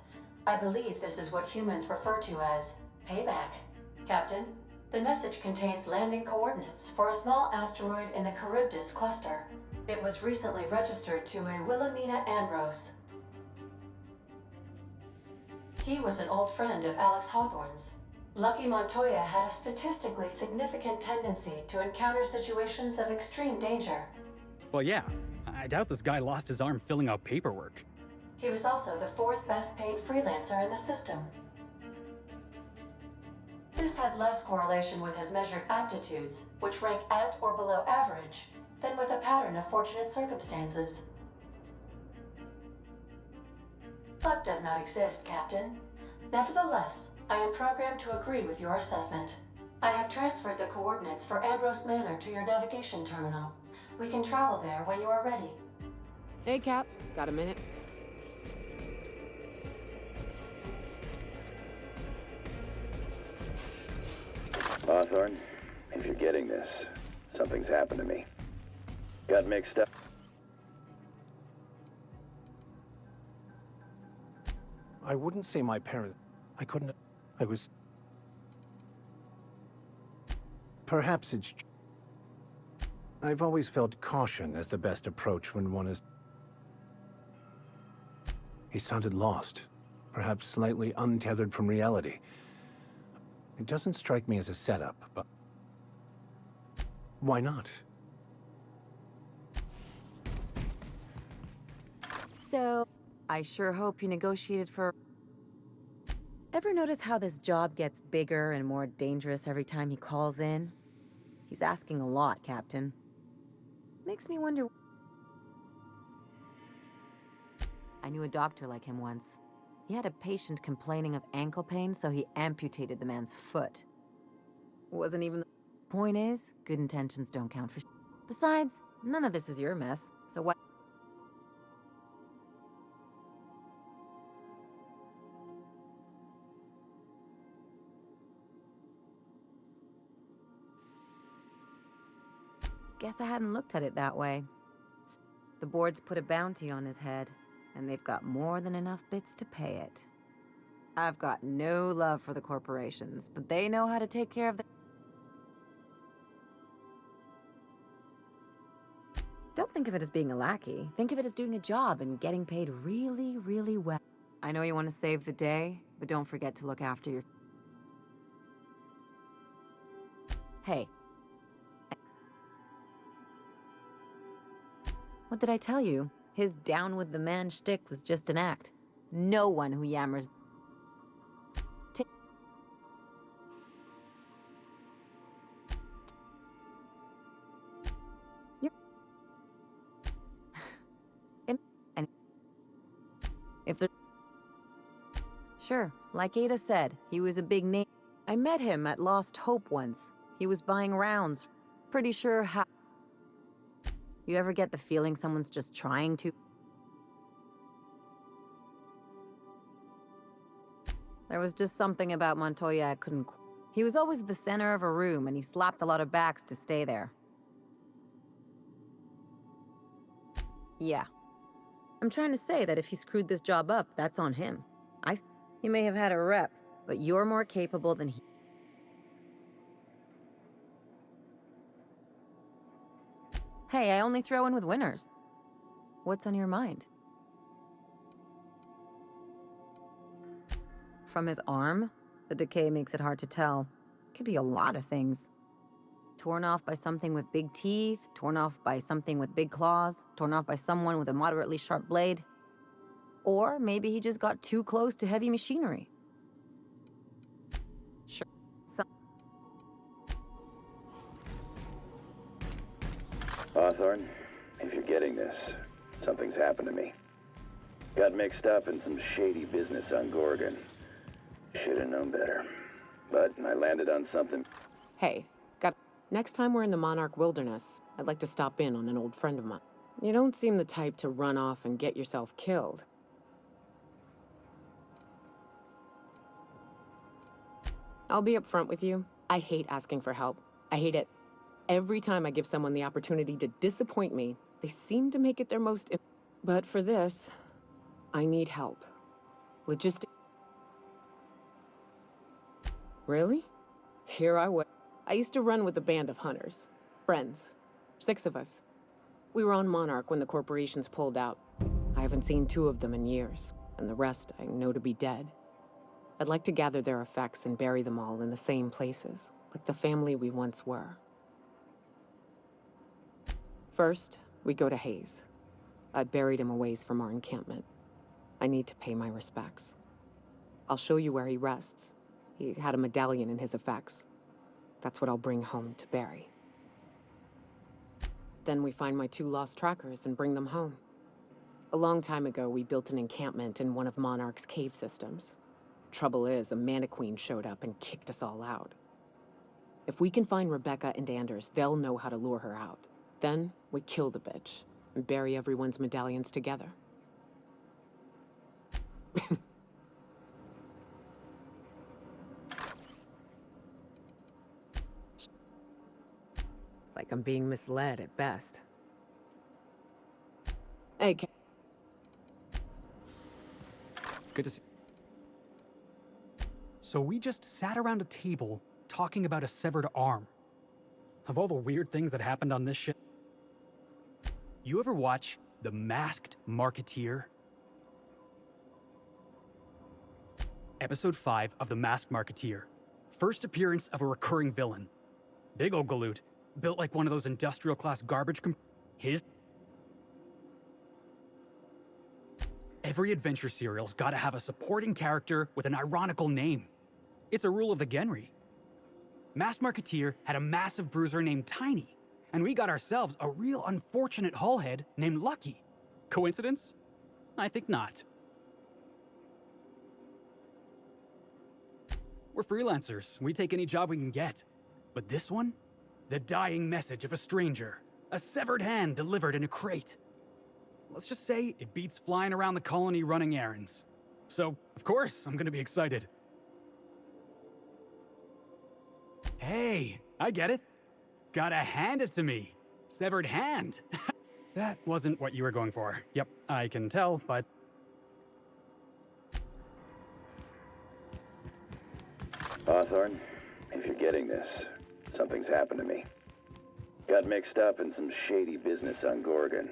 I believe this is what humans refer to as payback. Captain, the message contains landing coordinates for a small asteroid in the Charybdis cluster. It was recently registered to a Wilhelmina Ambrose. He was an old friend of Alex Hawthorne's. Lucky Montoya had a statistically significant tendency to encounter situations of extreme danger. Well, yeah, I doubt this guy lost his arm filling out paperwork. He was also the 4th best paid freelancer in the system. This had less correlation with his measured aptitudes, which rank at or below average, than with a pattern of fortunate circumstances. Luck does not exist, Captain. Nevertheless, I am programmed to agree with your assessment. I have transferred the coordinates for Ambrose Manor to your navigation terminal. We can travel there when you are ready. Hey, Cap. Got a minute? Hawthorne, if you're getting this, something's happened to me. Got mixed up. I wouldn't say my parents. I couldn't. I was. Perhaps it's. I've always felt caution as the best approach when one is. He sounded lost, perhaps slightly untethered from reality. It doesn't strike me as a setup, but. Why not? So, I sure hope you negotiated for... Ever notice how this job gets bigger and more dangerous every time he calls in? He's asking a lot, Captain. Makes me wonder... I knew a doctor like him once. He had a patient complaining of ankle pain, so he amputated the man's foot. Wasn't even... Point is, good intentions don't count for... Besides, none of this is your mess, so what... Guess I hadn't looked at it that way. The board's put a bounty on his head, and they've got more than enough bits to pay it. I've got no love for the corporations, but they know how to take care of the... Don't think of it as being a lackey. Think of it as doing a job and getting paid really, really well. I know you want to save the day, but don't forget to look after your... Hey. What did I tell you? His down with the man shtick was just an act. No one who yammers... If there... Sure, like Ada said, he was a big name. I met him at Lost Hope once. He was buying rounds. Pretty sure how... You ever get the feeling someone's just trying to... There was just something about Montoya I couldn't... He was always the center of a room, and he slapped a lot of backs to stay there. Yeah. I'm trying to say that if he screwed this job up, that's on him. He may have had a rep, but you're more capable than he... Hey, I only throw in with winners. What's on your mind? From his arm? The decay makes it hard to tell. Could be a lot of things. Torn off by something with big teeth, torn off by something with big claws, torn off by someone with a moderately sharp blade. Or maybe he just got too close to heavy machinery. Sure. Hawthorne, if you're getting this, something's happened to me. Got mixed up in some shady business on Gorgon. Should have known better. But I landed on something. Hey, next time we're in the Monarch Wilderness, I'd like to stop in on an old friend of mine. You don't seem the type to run off and get yourself killed. I'll be upfront with you. I hate asking for help. I hate it. Every time I give someone the opportunity to disappoint me, they seem to make it their most... But for this, I need help. Really? Here I was. I used to run with a band of hunters. Friends. 6 of us. We were on Monarch when the corporations pulled out. I haven't seen 2 of them in years, and the rest I know to be dead. I'd like to gather their effects and bury them all in the same places, like the family we once were. First, we go to Hayes. I buried him a ways from our encampment. I need to pay my respects. I'll show you where he rests. He had a medallion in his effects. That's what I'll bring home to bury. Then we find my 2 lost trackers and bring them home. A long time ago, we built an encampment in one of Monarch's cave systems. Trouble is, a Mantiqueen showed up and kicked us all out. If we can find Rebecca and Anders, they'll know how to lure her out. Then, we kill the bitch and bury everyone's medallions together. Like I'm being misled at best. Hey, Good to see. So we just sat around a table talking about a severed arm. Of all the weird things that happened on this ship. You ever watch The Masked Marketeer? Episode 5 of The Masked Marketeer. First appearance of a recurring villain. Big ol' galoot, built like one of those industrial-class garbage Every adventure serial's gotta have a supporting character with an ironical name. It's a rule of the Genry. Masked Marketeer had a massive bruiser named Tiny, and we got ourselves a real unfortunate hullhead named Lucky. Coincidence? I think not. We're freelancers. We take any job we can get. But this one? The dying message of a stranger. A severed hand delivered in a crate. Let's just say it beats flying around the colony running errands. So, of course, I'm gonna be excited. Hey, I get it. Gotta hand it to me. Severed hand. That wasn't what you were going for. Yep, I can tell, but... Hawthorne, if you're getting this, something's happened to me. Got mixed up in some shady business on Gorgon.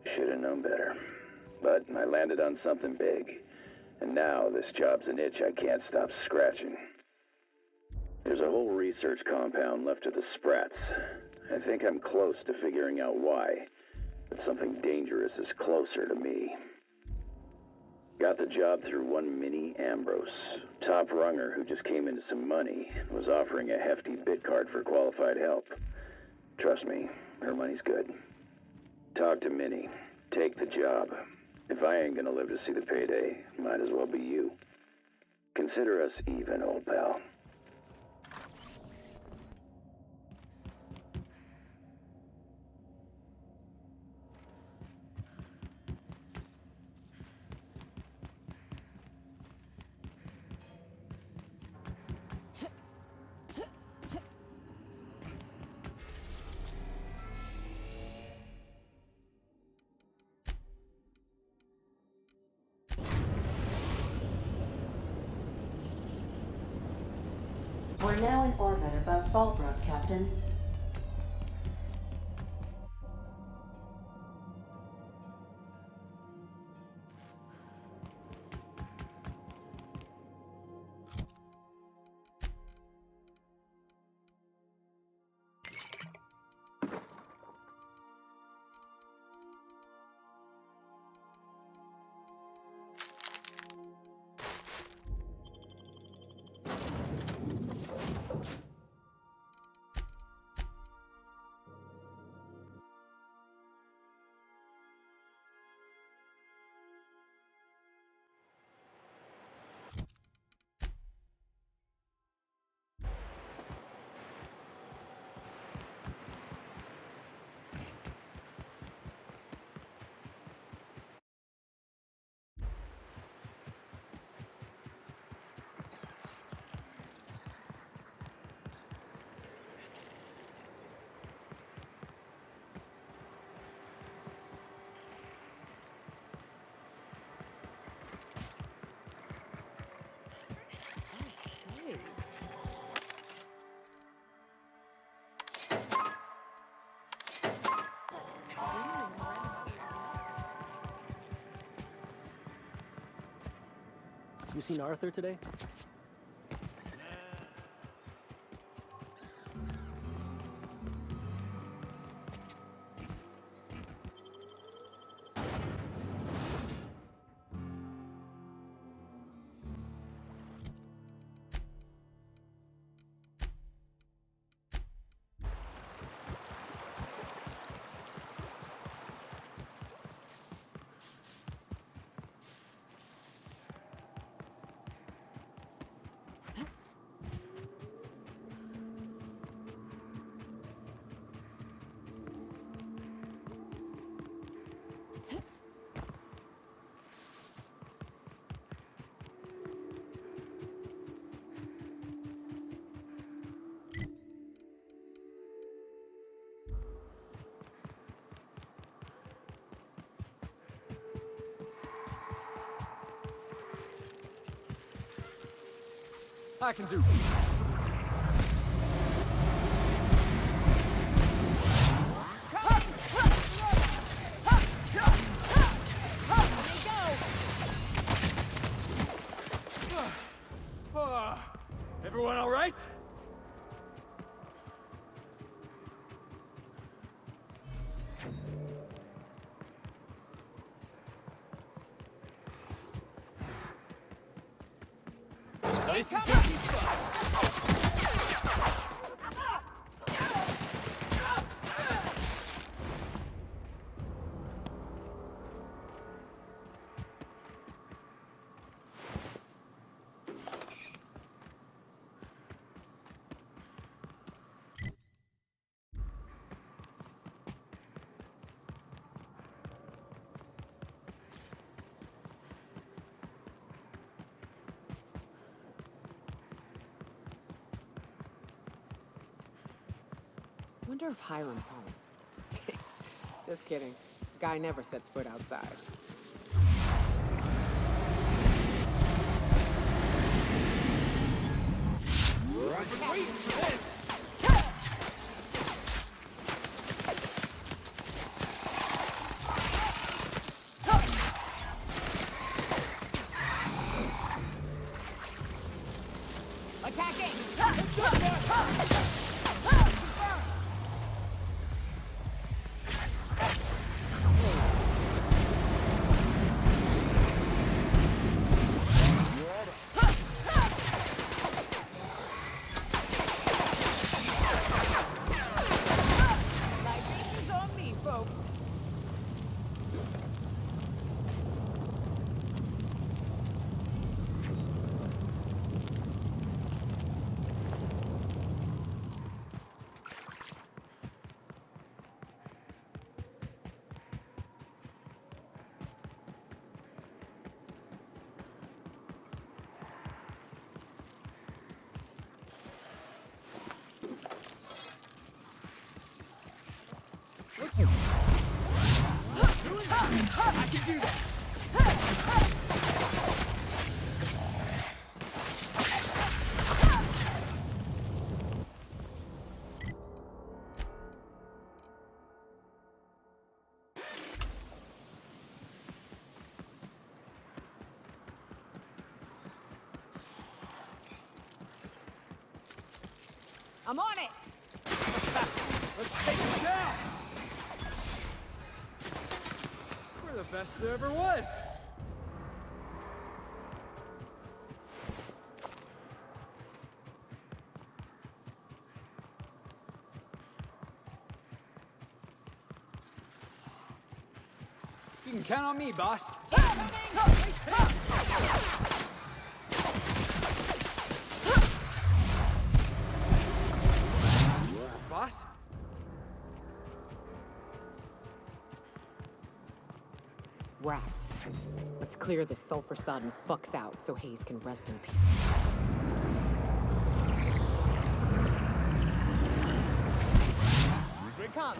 Should have known better. But I landed on something big. And now this job's an itch I can't stop scratching. There's a whole research compound left to the Sprats. I think I'm close to figuring out why. But something dangerous is closer to me. Got the job through one Minnie Ambrose. Top runger who just came into some money. Was offering a hefty bid card for qualified help. Trust me, her money's good. Talk to Minnie. Take the job. If I ain't gonna live to see the payday, might as well be you. Consider us even, old pal. We're now in orbit above Fallbrook, Captain. You seen Arthur today? I can do. Everyone all right? This is gonna be fun. Wonder if Hiram's home. Just kidding. Guy never sets foot outside. I've been waiting for this! do that. I'm on it! Let's take him down! We're the best there ever was! You can count on me, boss. Boss? Raps. Let's clear this sulfur sodden fucks out so Hayes can rest in peace. Recon!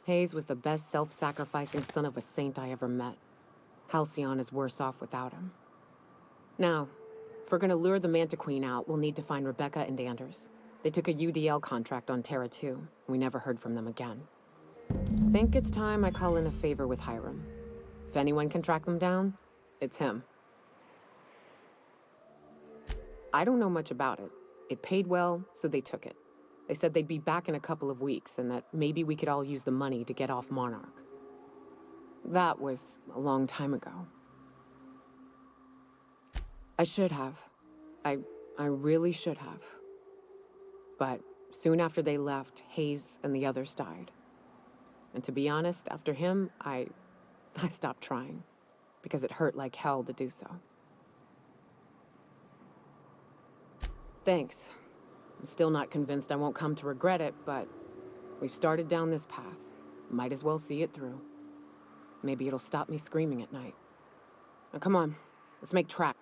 Hayes was the best self-sacrificing son of a saint I ever met. Halcyon is worse off without him. Now, if we're gonna lure the Manta Queen out, we'll need to find Rebecca and Anders. They took a UDL contract on Terra 2. We never heard from them again. Think it's time I call in a favor with Hiram. If anyone can track them down, it's him. I don't know much about it. It paid well, so they took it. They said they'd be back in a couple of weeks, and that maybe we could all use the money to get off Monarch. That was a long time ago. I should have. I really should have. But soon after they left, Hayes and the others died. And to be honest, after him, I stopped trying. Because it hurt like hell to do so. Thanks. I'm still not convinced I won't come to regret it, but we've started down this path. Might as well see it through. Maybe it'll stop me screaming at night. Now come on, let's make tracks.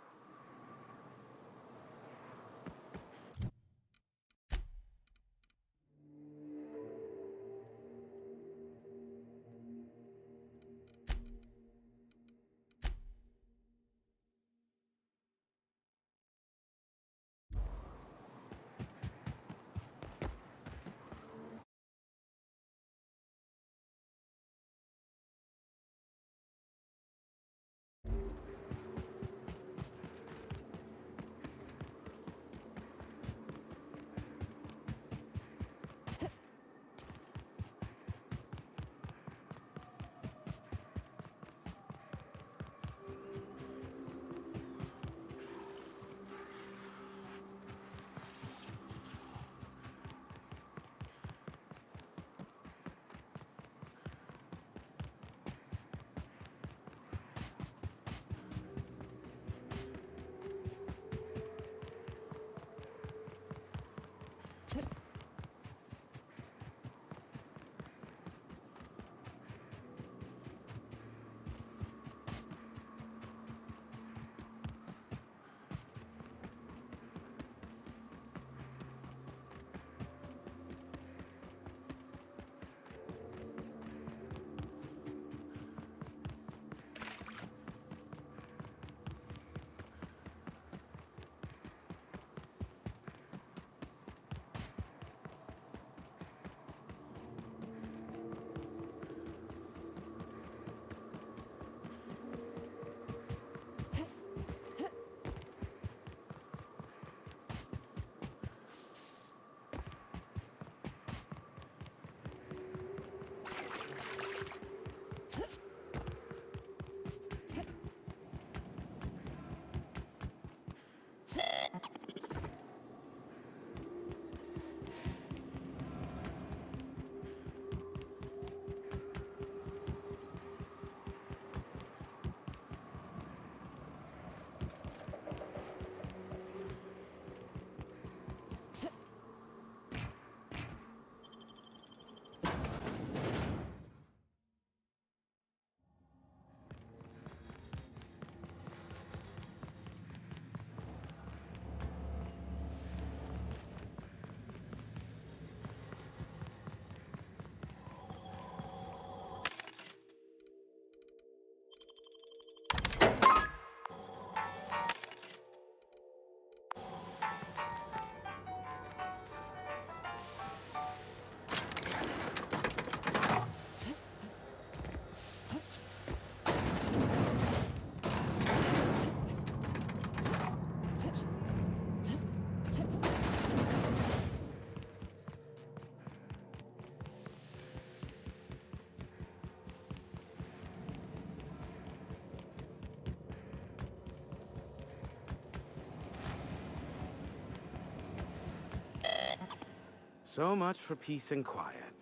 So much for peace and quiet.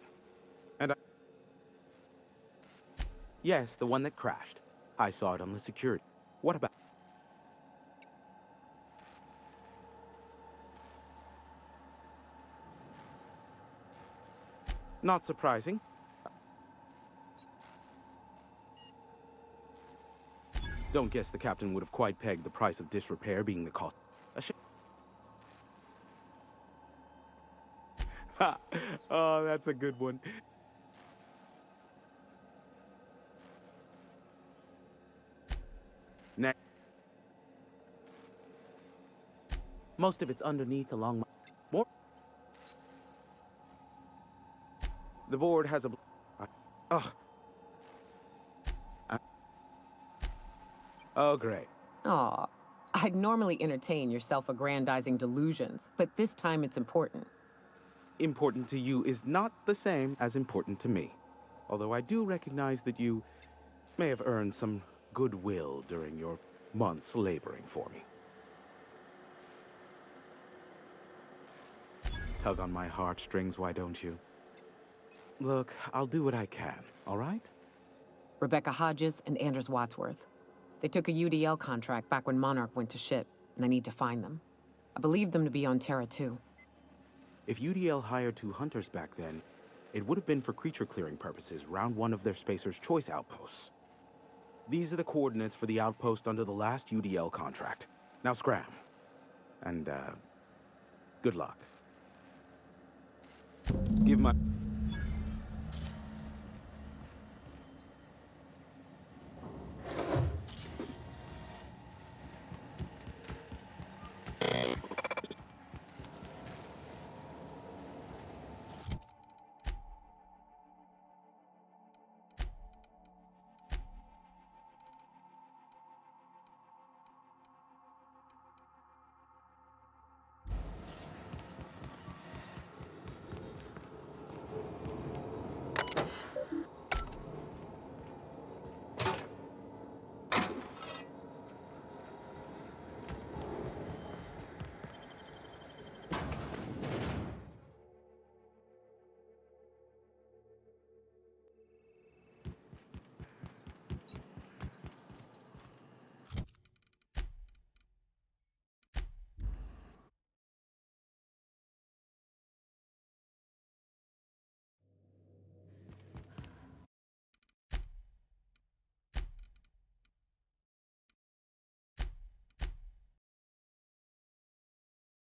And yes, the one that crashed. I saw it on the security. What about... Not surprising. Don't guess the captain would have quite pegged the price of disrepair being the cost. Ha! Oh, that's a good one. Most of it's underneath along my... More... The board has a... Oh, great. Aw, I'd normally entertain your self-aggrandizing delusions, but this time it's important. Important to you is not the same as important to me. Although I do recognize that you may have earned some goodwill during your months laboring for me. Tug on my heartstrings, why don't you? Look, I'll do what I can, all right? Rebecca Hodges and Anders Wadsworth. They took a UDL contract back when Monarch went to shit, and I need to find them. I believe them to be on Terra 2. If UDL hired 2 hunters back then, it would have been for creature clearing purposes, round 1 of their Spacer's Choice outposts. These are the coordinates for the outpost under the last UDL contract. Now scram. And, good luck. Give my...